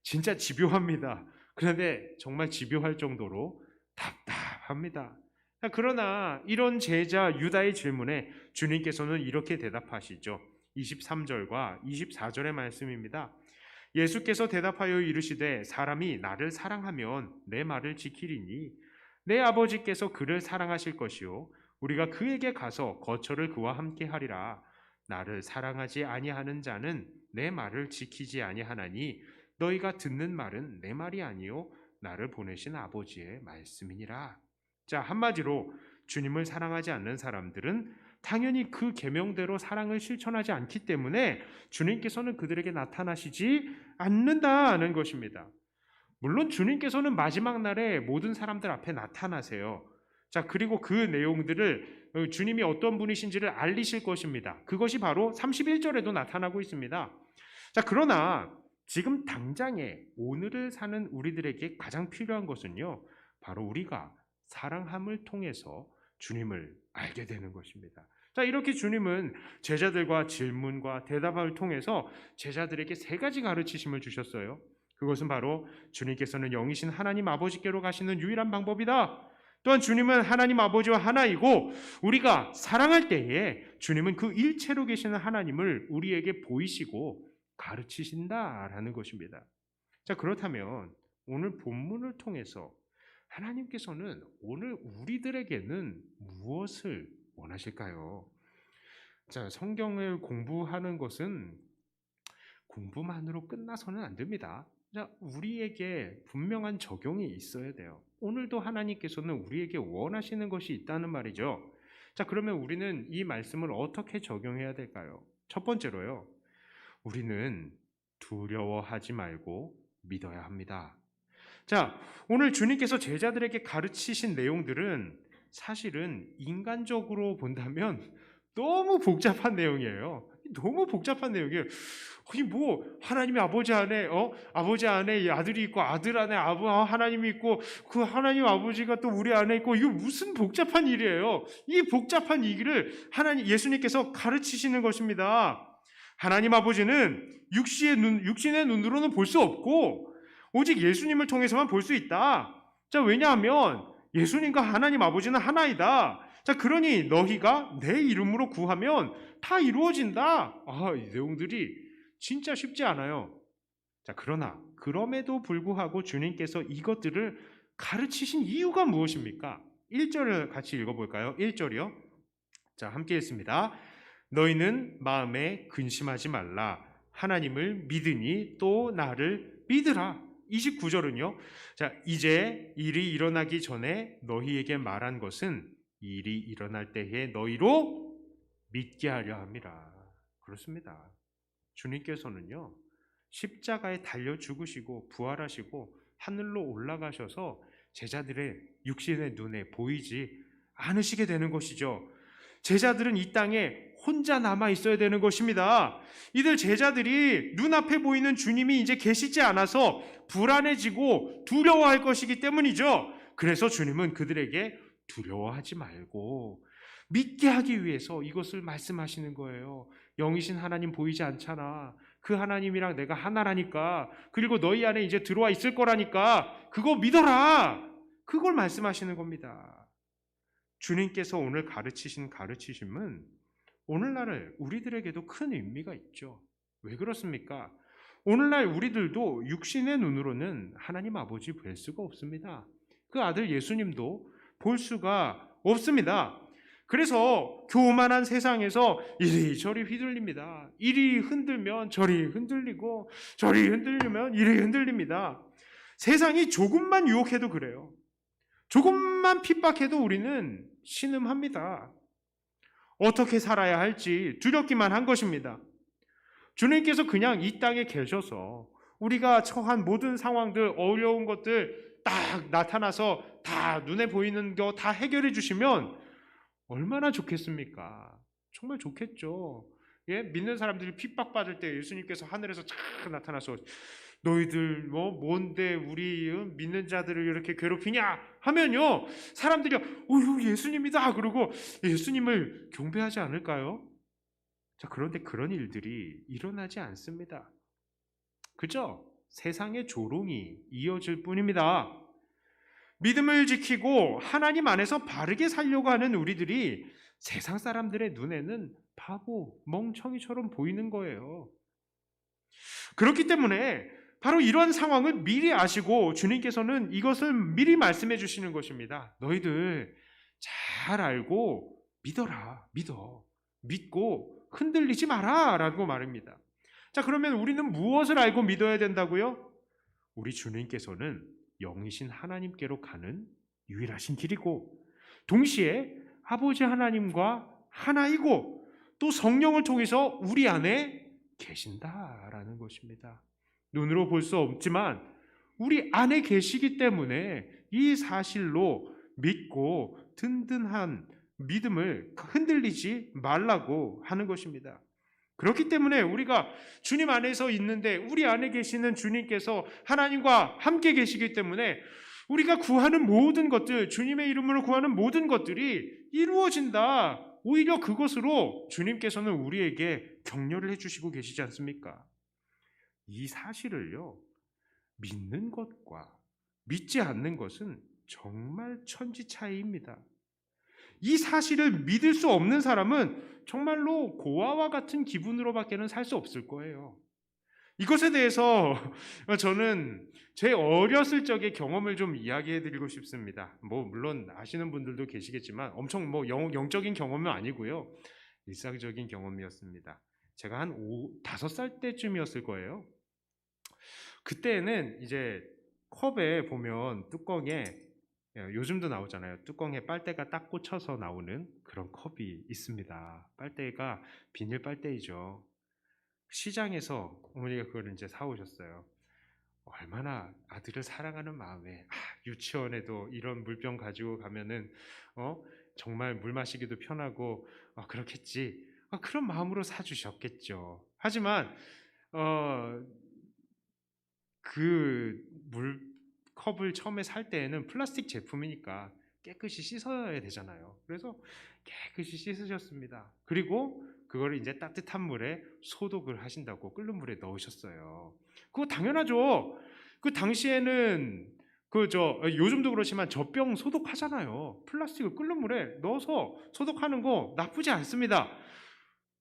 진짜 집요합니다. 그런데 정말 집요할 정도로 답답합니다. 그러나 이런 제자 유다의 질문에 주님께서는 이렇게 대답하시죠. 23절과 24절의 말씀입니다. 예수께서 대답하여 이르시되 사람이 나를 사랑하면 내 말을 지키리니 내 아버지께서 그를 사랑하실 것이요 우리가 그에게 가서 거처를 그와 함께 하리라. 나를 사랑하지 아니하는 자는 내 말을 지키지 아니하나니 너희가 듣는 말은 내 말이 아니요 나를 보내신 아버지의 말씀이니라. 자, 한마디로 주님을 사랑하지 않는 사람들은 당연히 그 계명대로 사랑을 실천하지 않기 때문에 주님께서는 그들에게 나타나시지 않는다는 것입니다. 물론 주님께서는 마지막 날에 모든 사람들 앞에 나타나세요. 자, 그리고 그 내용들을 주님이 어떤 분이신지를 알리실 것입니다. 그것이 바로 31절에도 나타나고 있습니다. 자, 그러나 지금 당장에 오늘을 사는 우리들에게 가장 필요한 것은요, 바로 우리가 사랑함을 통해서 주님을 알게 되는 것입니다. 자, 이렇게 주님은 제자들과 질문과 대답을 통해서 제자들에게 세 가지 가르치심을 주셨어요. 그것은 바로 주님께서는 영이신 하나님 아버지께로 가시는 유일한 방법이다. 또한 주님은 하나님 아버지와 하나이고 우리가 사랑할 때에 주님은 그 일체로 계시는 하나님을 우리에게 보이시고 가르치신다라는 것입니다. 자, 그렇다면 오늘 본문을 통해서 하나님께서는 오늘 우리들에게는 무엇을 원하실까요? 자, 성경을 공부하는 것은 공부만으로 끝나서는 안 됩니다. 자, 우리에게 분명한 적용이 있어야 돼요. 오늘도 하나님께서는 우리에게 원하시는 것이 있다는 말이죠. 자, 그러면 우리는 이 말씀을 어떻게 적용해야 될까요? 첫 번째로요, 우리는 두려워하지 말고 믿어야 합니다. 자, 오늘 주님께서 제자들에게 가르치신 내용들은 사실은 인간적으로 본다면 너무 복잡한 내용이에요. 너무 복잡한 내용이에요. 아니, 뭐 하나님이 아버지 안에 아버지 안에 아들이 있고 아들 안에 하나님이 있고 그 하나님 아버지가 또 우리 안에 있고, 이거 무슨 복잡한 일이에요. 이 복잡한 일을 예수님께서 가르치시는 것입니다. 하나님 아버지는 육신의 눈으로는 볼 수 없고 오직 예수님을 통해서만 볼 수 있다. 자, 왜냐하면 예수님과 하나님 아버지는 하나이다. 자, 그러니 너희가 내 이름으로 구하면 다 이루어진다. 이 내용들이 진짜 쉽지 않아요. 자, 그러나 그럼에도 불구하고 주님께서 이것들을 가르치신 이유가 무엇입니까? 1절을 같이 읽어볼까요? 1절이요. 자, 함께 읽습니다. 너희는 마음에 근심하지 말라. 하나님을 믿으니 또 나를 믿으라. 29절은요. 자, 이제 일이 일어나기 전에 너희에게 말한 것은 일이 일어날 때에 너희로 믿게 하려 함이라. 그렇습니다. 주님께서는요, 십자가에 달려 죽으시고 부활하시고 하늘로 올라가셔서 제자들의 육신의 눈에 보이지 않으시게 되는 것이죠. 제자들은 이 땅에 혼자 남아 있어야 되는 것입니다. 이들 제자들이 눈앞에 보이는 주님이 이제 계시지 않아서 불안해지고 두려워할 것이기 때문이죠. 그래서 주님은 그들에게 두려워하지 말고 믿게 하기 위해서 이것을 말씀하시는 거예요. 영이신 하나님 보이지 않잖아. 그 하나님이랑 내가 하나라니까. 그리고 너희 안에 이제 들어와 있을 거라니까. 그거 믿어라. 그걸 말씀하시는 겁니다. 주님께서 오늘 가르치신 가르치심은 오늘날 우리들에게도 큰 의미가 있죠. 왜 그렇습니까? 오늘날 우리들도 육신의 눈으로는 하나님 아버지 뵐 수가 없습니다. 그 아들 예수님도 볼 수가 없습니다. 그래서 교만한 세상에서 이리저리 휘둘립니다. 이리 흔들면 저리 흔들리고 저리 흔들리면 이리 흔들립니다. 세상이 조금만 유혹해도 그래요. 조금만 핍박해도 우리는 신음합니다. 어떻게 살아야 할지 두렵기만 한 것입니다. 주님께서 그냥 이 땅에 계셔서 우리가 처한 모든 상황들, 어려운 것들 딱 나타나서 다 눈에 보이는 거 다 해결해 주시면 얼마나 좋겠습니까? 정말 좋겠죠. 예? 믿는 사람들이 핍박받을 때 예수님께서 하늘에서 쫙 나타나서 너희들 뭔데 우리 믿는 자들을 이렇게 괴롭히냐 하면요, 사람들이 예수님이다 그러고 예수님을 경배하지 않을까요? 자, 그런데 그런 일들이 일어나지 않습니다. 그죠? 세상의 조롱이 이어질 뿐입니다. 믿음을 지키고 하나님 안에서 바르게 살려고 하는 우리들이 세상 사람들의 눈에는 바보, 멍청이처럼 보이는 거예요. 그렇기 때문에 바로 이런 상황을 미리 아시고 주님께서는 이것을 미리 말씀해 주시는 것입니다. 너희들 잘 알고 믿어라. 믿고 흔들리지 마라 라고 말합니다. 자, 그러면 우리는 무엇을 알고 믿어야 된다고요? 우리 주님께서는 영이신 하나님께로 가는 유일하신 길이고 동시에 아버지 하나님과 하나이고 또 성령을 통해서 우리 안에 계신다라는 것입니다. 눈으로 볼 수 없지만 우리 안에 계시기 때문에 이 사실로 믿고 든든한 믿음을 흔들리지 말라고 하는 것입니다. 그렇기 때문에 우리가 주님 안에서 있는데 우리 안에 계시는 주님께서 하나님과 함께 계시기 때문에 우리가 구하는 모든 것들, 주님의 이름으로 구하는 모든 것들이 이루어진다. 오히려 그것으로 주님께서는 우리에게 격려를 해주시고 계시지 않습니까? 이 사실을요, 믿는 것과 믿지 않는 것은 정말 천지 차이입니다. 이 사실을 믿을 수 없는 사람은 정말로 고아와 같은 기분으로밖에는 살 수 없을 거예요. 이것에 대해서 저는 제 어렸을 적의 경험을 좀 이야기해 드리고 싶습니다. 물론 아시는 분들도 계시겠지만 엄청 영적인 경험은 아니고요. 일상적인 경험이었습니다. 제가 한 5살 때쯤이었을 거예요. 그때는 이제 컵에 보면 뚜껑에 요즘도 나오잖아요. 뚜껑에 빨대가 딱 꽂혀서 나오는 그런 컵이 있습니다. 빨대가 비닐 빨대이죠. 시장에서 어머니가 그걸 이제 사오셨어요. 얼마나 아들을 사랑하는 마음에 유치원에도 이런 물병 가지고 가면은 정말 물 마시기도 편하고 그렇겠지. 그런 마음으로 사주셨겠죠. 하지만 그 컵을 처음에 살 때에는 플라스틱 제품이니까 깨끗이 씻어야 되잖아요. 그래서 깨끗이 씻으셨습니다. 그리고 그거를 이제 따뜻한 물에 소독을 하신다고 끓는 물에 넣으셨어요. 그거 당연하죠. 그 당시에는 요즘도 그렇지만 젖병 소독하잖아요. 플라스틱을 끓는 물에 넣어서 소독하는 거 나쁘지 않습니다.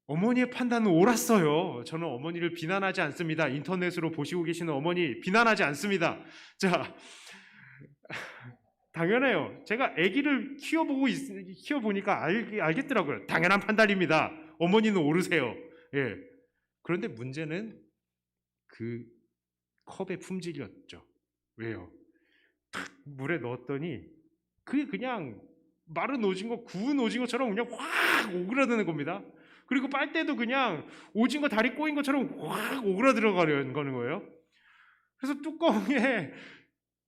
어머니의 판단은 옳았어요. 저는 어머니를 비난하지 않습니다. 인터넷으로 보시고 계시는 어머니 비난하지 않습니다. 자, 당연해요. 제가 아기를 키워보니까 알겠더라고요. 당연한 판단입니다. 어머니는 옳으세요. 예. 그런데 문제는 그 컵의 품질이었죠. 왜요? 탁 물에 넣었더니 그게 그냥 마른 오징어, 구운 오징어처럼 그냥 확 오그라드는 겁니다. 그리고 빨대도 그냥 오징어 다리 꼬인 것처럼 확 오그라들어가는 거예요. 그래서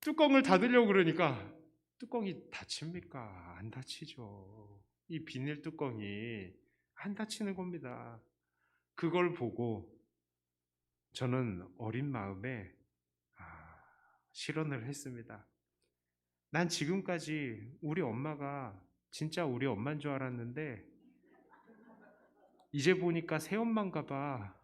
뚜껑을 닫으려고 그러니까 뚜껑이 닫힙니까? 안 닫히죠. 이 비닐 뚜껑이 안 닫히는 겁니다. 그걸 보고 저는 어린 마음에 실언을 했습니다. 난 지금까지 우리 엄마가 진짜 우리 엄마인 줄 알았는데 이제 보니까 새엄마인가 봐.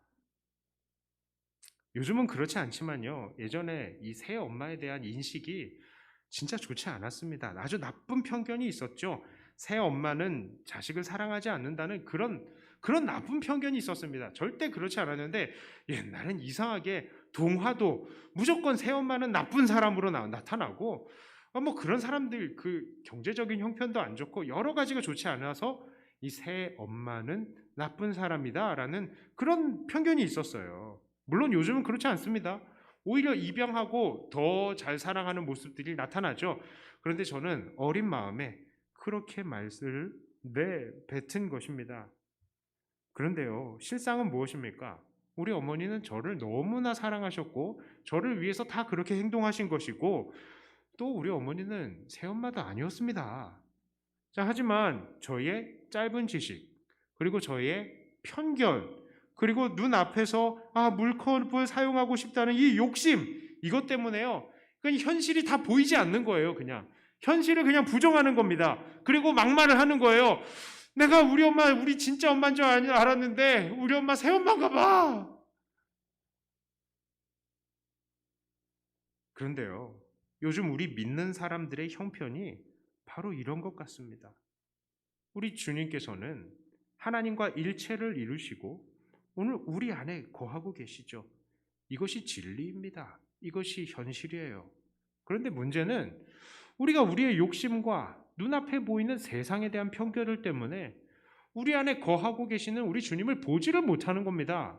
요즘은 그렇지 않지만요. 예전에 이 새엄마에 대한 인식이 진짜 좋지 않았습니다. 아주 나쁜 편견이 있었죠. 새엄마는 자식을 사랑하지 않는다는 그런 나쁜 편견이 있었습니다. 절대 그렇지 않았는데 옛날엔 이상하게 동화도 무조건 새엄마는 나쁜 사람으로 나타나고 뭐 그런 사람들 그 경제적인 형편도 안 좋고 여러 가지가 좋지 않아서 이 새엄마는 나쁜 사람이다라는 그런 편견이 있었어요. 물론 요즘은 그렇지 않습니다. 오히려 입양하고 더 잘 사랑하는 모습들이 나타나죠. 그런데 저는 어린 마음에 그렇게 말씀을 뱉은 것입니다. 그런데요, 실상은 무엇입니까? 우리 어머니는 저를 너무나 사랑하셨고 저를 위해서 다 그렇게 행동하신 것이고 또 우리 어머니는 새엄마도 아니었습니다. 자, 하지만 저의 짧은 지식 그리고 저의 편견 그리고 눈앞에서 물컵을 사용하고 싶다는 이 욕심 이것 때문에요. 그냥 현실이 다 보이지 않는 거예요. 그냥 현실을 그냥 부정하는 겁니다. 그리고 막말을 하는 거예요. 내가 우리 진짜 엄마인 줄 알았는데 우리 엄마 새엄마인가 봐. 그런데요. 요즘 우리 믿는 사람들의 형편이 바로 이런 것 같습니다. 우리 주님께서는 하나님과 일체를 이루시고 오늘 우리 안에 거하고 계시죠. 이것이 진리입니다. 이것이 현실이에요. 그런데 문제는 우리가 우리의 욕심과 눈앞에 보이는 세상에 대한 편견들 때문에 우리 안에 거하고 계시는 우리 주님을 보지를 못하는 겁니다.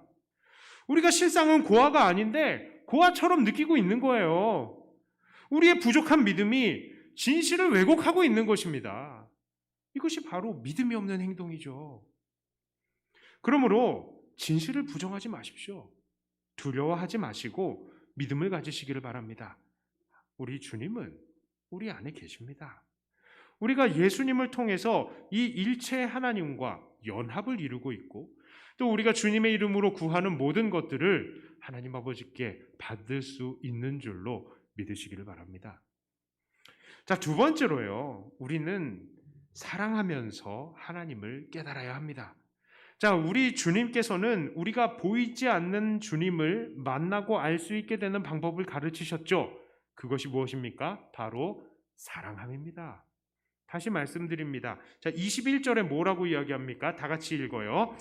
우리가 실상은 고아가 아닌데 고아처럼 느끼고 있는 거예요. 우리의 부족한 믿음이 진실을 왜곡하고 있는 것입니다. 이것이 바로 믿음이 없는 행동이죠. 그러므로 진실을 부정하지 마십시오. 두려워하지 마시고 믿음을 가지시기를 바랍니다. 우리 주님은 우리 안에 계십니다. 우리가 예수님을 통해서 이 일체 하나님과 연합을 이루고 있고 또 우리가 주님의 이름으로 구하는 모든 것들을 하나님 아버지께 받을 수 있는 줄로 믿으시기를 바랍니다. 자, 두 번째로요. 우리는 사랑하면서 하나님을 깨달아야 합니다. 자, 우리 주님께서는 우리가 보이지 않는 주님을 만나고 알 수 있게 되는 방법을 가르치셨죠. 그것이 무엇입니까? 바로 사랑함입니다. 다시 말씀드립니다. 자, 21절에 뭐라고 이야기합니까? 다 같이 읽어요.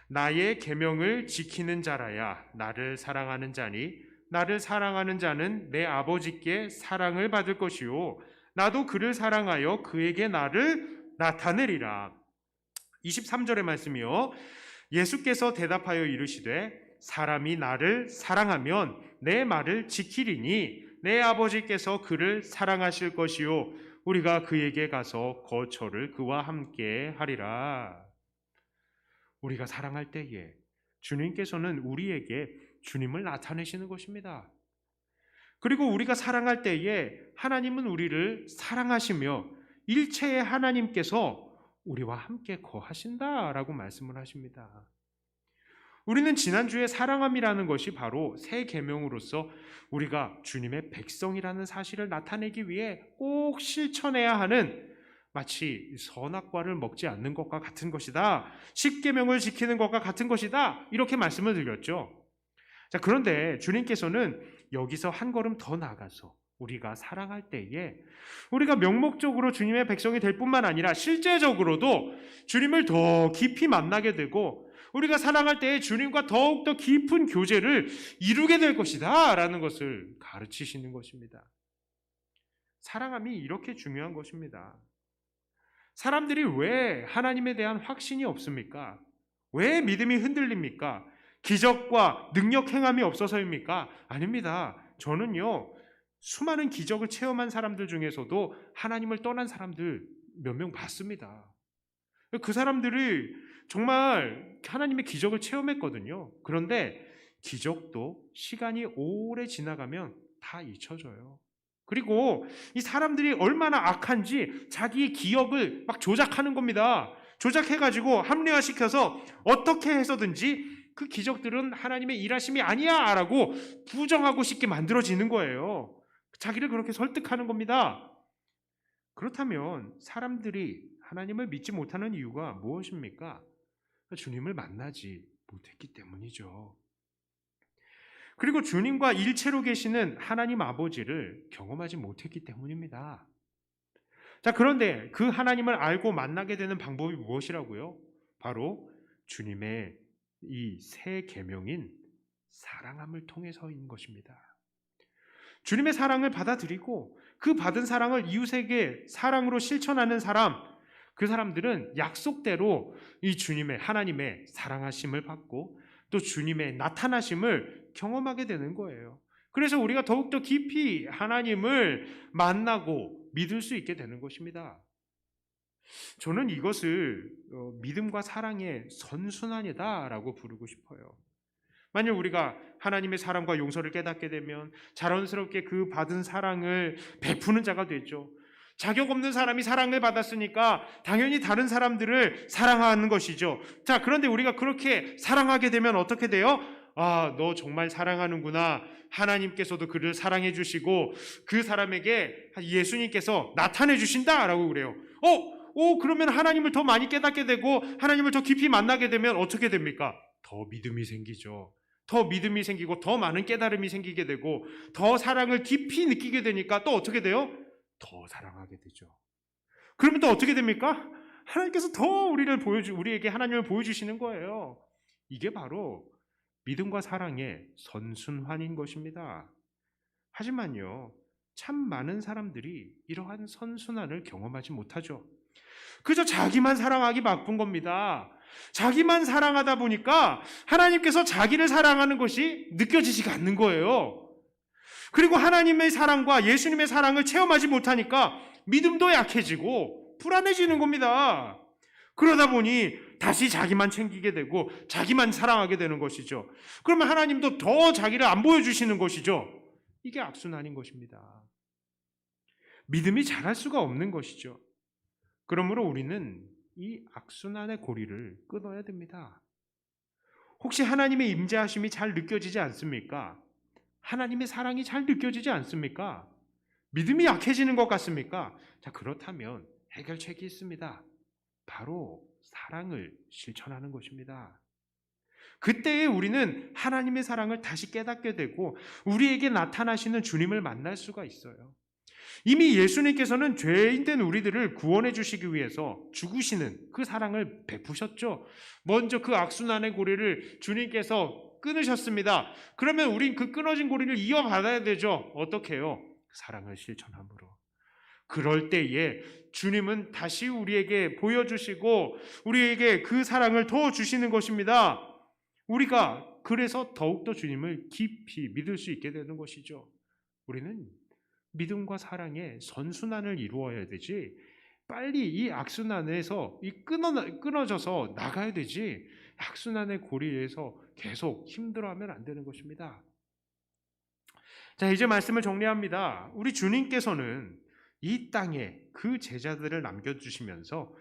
나의 계명을 지키는 자라야 나를 사랑하는 자니 나를 사랑하는 자는 내 아버지께 사랑을 받을 것이요 나도 그를 사랑하여 그에게 나를 나타내리라. 23절의 말씀이요. 예수께서 대답하여 이르시되 사람이 나를 사랑하면 내 말을 지키리니 내 아버지께서 그를 사랑하실 것이요 우리가 그에게 가서 거처를 그와 함께 하리라. 우리가 사랑할 때에 주님께서는 우리에게 주님을 나타내시는 것입니다. 그리고 우리가 사랑할 때에 하나님은 우리를 사랑하시며 일체의 하나님께서 우리와 함께 거하신다라고 말씀을 하십니다. 우리는 지난주에 사랑함이라는 것이 바로 새 계명으로서 우리가 주님의 백성이라는 사실을 나타내기 위해 꼭 실천해야 하는 마치 선악과를 먹지 않는 것과 같은 것이다. 십계명을 지키는 것과 같은 것이다. 이렇게 말씀을 드렸죠. 자, 그런데 주님께서는 여기서 한 걸음 더 나아가서 우리가 사랑할 때에 우리가 명목적으로 주님의 백성이 될 뿐만 아니라 실제적으로도 주님을 더 깊이 만나게 되고 우리가 사랑할 때에 주님과 더욱더 깊은 교제를 이루게 될 것이다 라는 것을 가르치시는 것입니다. 사랑함이 이렇게 중요한 것입니다. 사람들이 왜 하나님에 대한 확신이 없습니까? 왜 믿음이 흔들립니까? 기적과 능력 행함이 없어서입니까? 아닙니다. 저는요, 수많은 기적을 체험한 사람들 중에서도 하나님을 떠난 사람들 몇 명 봤습니다. 그 사람들이 정말 하나님의 기적을 체험했거든요. 그런데 기적도 시간이 오래 지나가면 다 잊혀져요. 그리고 이 사람들이 얼마나 악한지 자기의 기억을 막 조작하는 겁니다. 조작해가지고 합리화시켜서 어떻게 해서든지 그 기적들은 하나님의 일하심이 아니야 라고 부정하고 싶게 만들어지는 거예요. 자기를 그렇게 설득하는 겁니다. 그렇다면 사람들이 하나님을 믿지 못하는 이유가 무엇입니까? 주님을 만나지 못했기 때문이죠. 그리고 주님과 일체로 계시는 하나님 아버지를 경험하지 못했기 때문입니다. 자, 그런데 그 하나님을 알고 만나게 되는 방법이 무엇이라고요? 바로 주님의 이 새 계명인 사랑함을 통해서인 것입니다. 주님의 사랑을 받아들이고 그 받은 사랑을 이웃에게 사랑으로 실천하는 사람, 그 사람들은 약속대로 이 주님의 하나님의 사랑하심을 받고 또 주님의 나타나심을 경험하게 되는 거예요. 그래서 우리가 더욱더 깊이 하나님을 만나고 믿을 수 있게 되는 것입니다. 저는 이것을 믿음과 사랑의 선순환이다라고 부르고 싶어요. 만약 우리가 하나님의 사랑과 용서를 깨닫게 되면 자연스럽게 그 받은 사랑을 베푸는 자가 되죠. 자격 없는 사람이 사랑을 받았으니까 당연히 다른 사람들을 사랑하는 것이죠. 자, 그런데 우리가 그렇게 사랑하게 되면 어떻게 돼요? 아, 너 정말 사랑하는구나. 하나님께서도 그를 사랑해 주시고 그 사람에게 예수님께서 나타내 주신다라고 그래요. 그러면 하나님을 더 많이 깨닫게 되고 하나님을 더 깊이 만나게 되면 어떻게 됩니까? 더 믿음이 생기죠. 더 믿음이 생기고 더 많은 깨달음이 생기게 되고 더 사랑을 깊이 느끼게 되니까 또 어떻게 돼요? 더 사랑하게 되죠. 그러면 또 어떻게 됩니까? 하나님께서 더 우리에게 하나님을 보여주시는 거예요. 이게 바로 믿음과 사랑의 선순환인 것입니다. 하지만요, 참 많은 사람들이 이러한 선순환을 경험하지 못하죠. 그저 자기만 사랑하기 바쁜 겁니다. 자기만 사랑하다 보니까 하나님께서 자기를 사랑하는 것이 느껴지지가 않는 거예요. 그리고 하나님의 사랑과 예수님의 사랑을 체험하지 못하니까 믿음도 약해지고 불안해지는 겁니다. 그러다 보니 다시 자기만 챙기게 되고 자기만 사랑하게 되는 것이죠. 그러면 하나님도 더 자기를 안 보여주시는 것이죠. 이게 악순환인 것입니다. 믿음이 자랄 수가 없는 것이죠. 그러므로 우리는 이 악순환의 고리를 끊어야 됩니다. 혹시 하나님의 임재하심이 잘 느껴지지 않습니까? 하나님의 사랑이 잘 느껴지지 않습니까? 믿음이 약해지는 것 같습니까? 자, 그렇다면 해결책이 있습니다. 바로 사랑을 실천하는 것입니다. 그때에 우리는 하나님의 사랑을 다시 깨닫게 되고 우리에게 나타나시는 주님을 만날 수가 있어요. 이미 예수님께서는 죄인된 우리들을 구원해 주시기 위해서 죽으시는 그 사랑을 베푸셨죠. 먼저 그 악순환의 고리를 주님께서 끊으셨습니다. 그러면 우린 그 끊어진 고리를 이어받아야 되죠. 어떻게 해요? 사랑을 실천함으로. 그럴 때에 주님은 다시 우리에게 보여주시고 우리에게 그 사랑을 더 주시는 것입니다. 우리가 그래서 더욱더 주님을 깊이 믿을 수 있게 되는 것이죠. 우리는 믿음과 사랑의 선순환을 이루어야 되지 빨리 이 악순환에서 끊어져서 나가야 되지 악순환의 고리에서 계속 힘들어하면 안 되는 것입니다. 자, 이제 말씀을 정리합니다. 우리 주님께서는 이 땅에 그 제자들을 남겨주시면서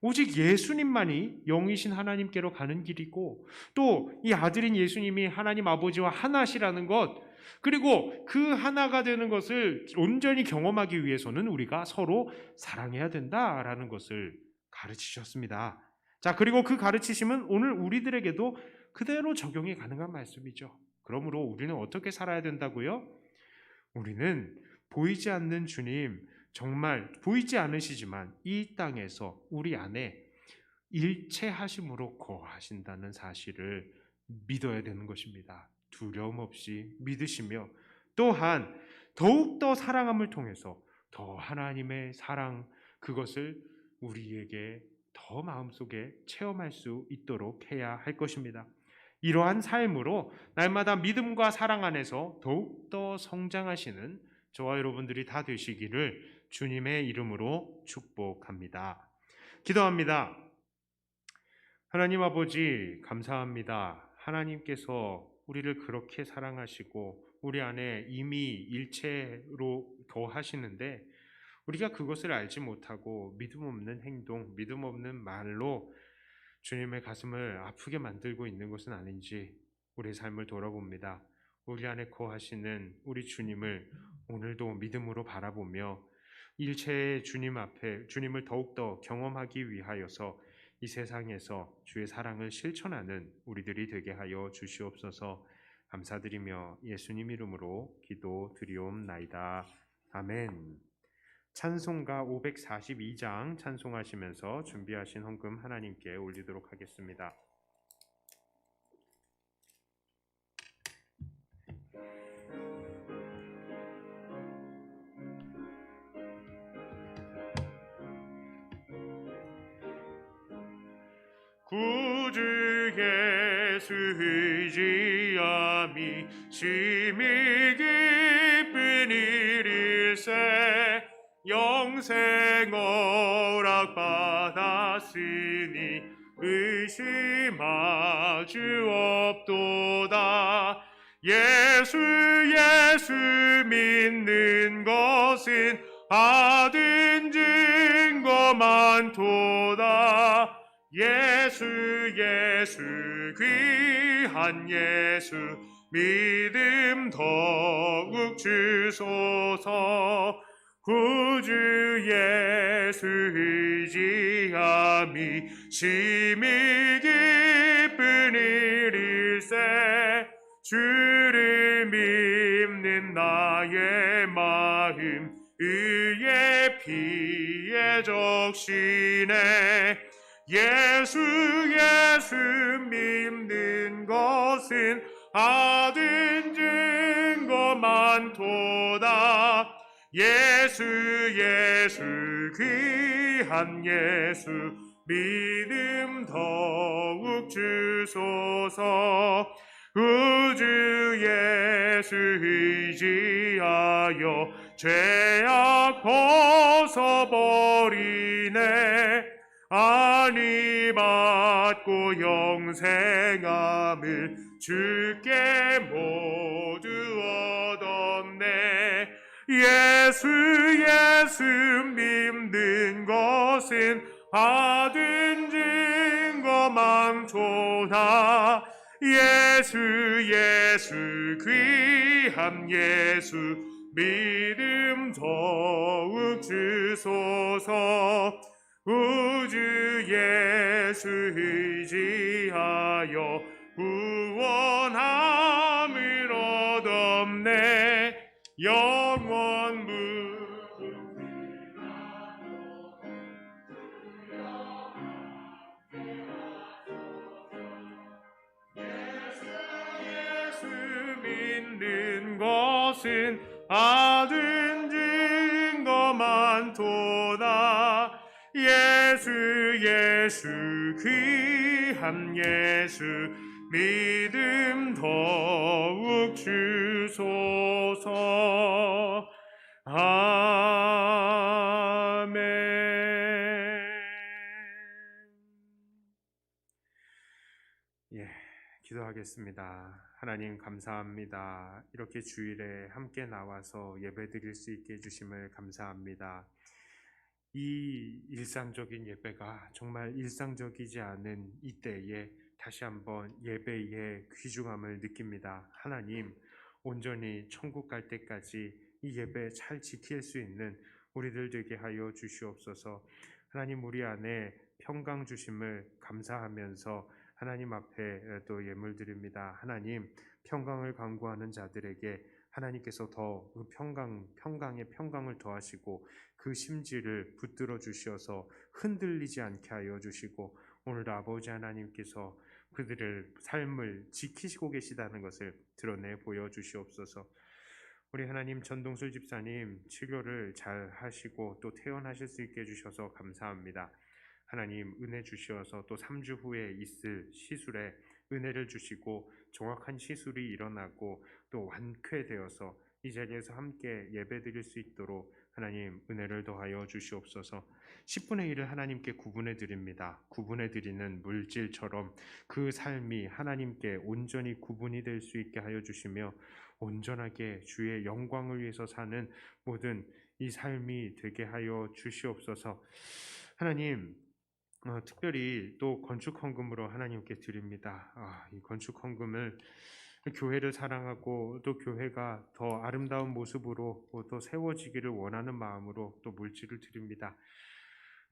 오직 예수님만이 영이신 하나님께로 가는 길이고 또 이 아들인 예수님이 하나님 아버지와 하나시라는 것 그리고 그 하나가 되는 것을 온전히 경험하기 위해서는 우리가 서로 사랑해야 된다라는 것을 가르치셨습니다. 자, 그리고 그 가르치심은 오늘 우리들에게도 그대로 적용이 가능한 말씀이죠. 그러므로 우리는 어떻게 살아야 된다고요? 우리는 보이지 않는 주님, 정말 보이지 않으시지만 이 땅에서 우리 안에 일체하심으로 거하신다는 사실을 믿어야 되는 것입니다. 두려움 없이 믿으시며 또한 더욱더 사랑함을 통해서 더 하나님의 사랑, 그것을 우리에게 더 마음속에 체험할 수 있도록 해야 할 것입니다. 이러한 삶으로 날마다 믿음과 사랑 안에서 더욱더 성장하시는 저와 여러분들이 다 되시기를 주님의 이름으로 축복합니다. 기도합니다. 하나님 아버지, 감사합니다. 하나님께서 우리를 그렇게 사랑하시고 우리 안에 이미 일체로 거하시는데 우리가 그것을 알지 못하고 믿음 없는 행동, 믿음 없는 말로 주님의 가슴을 아프게 만들고 있는 것은 아닌지 우리의 삶을 돌아봅니다. 우리 안에 거하시는 우리 주님을 오늘도 믿음으로 바라보며 일체의 주님 앞에 주님을 더욱더 경험하기 위하여서 이 세상에서 주의 사랑을 실천하는 우리들이 되게 하여 주시옵소서. 감사드리며 예수님 이름으로 기도드리옵나이다. 아멘. 찬송가 542장 찬송하시면서 준비하신 헌금 하나님께 올리도록 하겠습니다. 구주 예수 의지함이 심히 기쁜 일일세 영생 허락 받았으니 의심할 주 없도다. 예수 믿는 것은 받은 증거 많도다. 예수 귀한 예수 믿음 더욱 주소서. 구주 예수 의지함이 심히 기쁜 일일세 주를 믿는 나의 마음 의의 피에 적시네. 예수 믿는 것은 받은 증거 많도다. 예수 귀한 예수 믿음 더욱 주소서. 구주 예수 의지하여 죄악 벗어버리네. 안위 받고 영생함을 주께 모두 얻었네. 예수 믿는 것은 받은 증거 많도다. 예수 귀한 예수 믿음 더욱 주소서. 구주 예수 의지하여 구원함을 얻었네. 영원 예수 믿는 것은 받은 증거 많도다. 예수 귀한 예수 믿음 더욱 주소서. 아멘. 기도하겠습니다. 하나님 감사합니다. 이렇게 주일에 함께 나와서 예배드릴 수 있게 해주심을 감사합니다. 이 일상적인 예배가 정말 일상적이지 않은 이때에 다시 한번 예배의 귀중함을 느낍니다. 하나님, 온전히 천국 갈 때까지 이 예배 잘 지킬 수 있는 우리들 되게 하여 주시옵소서. 하나님, 우리 안에 평강 주심을 감사하면서 하나님 앞에 또 예물 드립니다. 하나님, 평강을 간구하는 자들에게 하나님께서 더 그 평강에 평강을 더하시고 그 심지를 붙들어 주시어서 흔들리지 않게 하여 주시고 오늘도 아버지 하나님께서 그들의 삶을 지키시고 계시다는 것을 드러내 보여주시옵소서. 우리 하나님 전동술 집사님 치료를 잘 하시고 또 퇴원하실 수 있게 해주셔서 감사합니다. 하나님 은혜 주시어서 또 3주 후에 있을 시술에 은혜를 주시고 정확한 시술이 일어나고 또 완쾌되어서 이 자리에서 함께 예배드릴 수 있도록 하나님 은혜를 더하여 주시옵소서. 10분의 1을 하나님께 구분해 드립니다. 구분해 드리는 물질처럼 그 삶이 하나님께 온전히 구분이 될 수 있게 하여 주시며 온전하게 주의 영광을 위해서 사는 모든 이 삶이 되게 하여 주시옵소서. 하나님 특별히 또 건축 헌금으로 하나님께 드립니다. 이 건축 헌금을 교회를 사랑하고 또 교회가 더 아름다운 모습으로 또 세워지기를 원하는 마음으로 또 물질을 드립니다.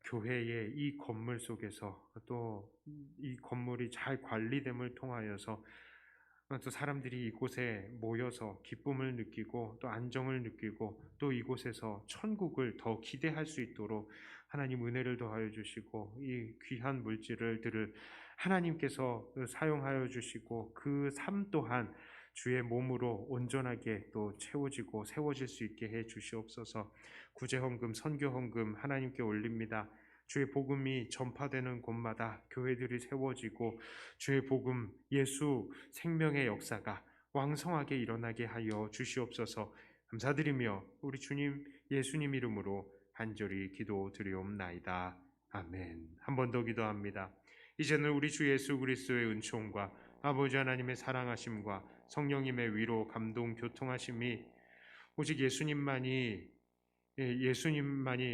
교회의 이 건물 속에서 또 이 건물이 잘 관리됨을 통하여서 또 사람들이 이곳에 모여서 기쁨을 느끼고 또 안정을 느끼고 또 이곳에서 천국을 더 기대할 수 있도록 하나님 은혜를 더하여 주시고 이 귀한 물질들을 하나님께서 사용하여 주시고 그 삶 또한 주의 몸으로 온전하게 또 채워지고 세워질 수 있게 해 주시옵소서. 구제헌금, 선교헌금 하나님께 올립니다. 주의 복음이 전파되는 곳마다 교회들이 세워지고 주의 복음, 예수 생명의 역사가 왕성하게 일어나게 하여 주시옵소서. 감사드리며 우리 주님 예수님 이름으로 간절히 기도드리옵나이다. 아멘. 한 번 더 기도합니다. 이제는 우리 주 예수 그리스도의 은총과 아버지 하나님의 사랑하심과 성령님의 위로 감동 교통하심이 오직 예수님만이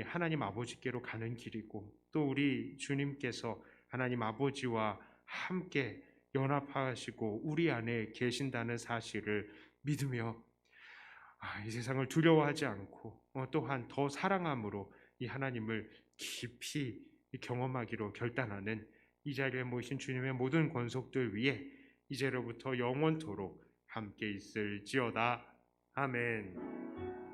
하나님 아버지께로 가는 길이고 또 우리 주님께서 하나님 아버지와 함께 연합하시고 우리 안에 계신다는 사실을 믿으며 이 세상을 두려워하지 않고 또한 더 사랑함으로 이 하나님을 깊이 경험하기로 결단하는 이 자리에 모이신 주님의 모든 권속들 위에 이제로부터 영원토록 함께 있을지어다. 아멘.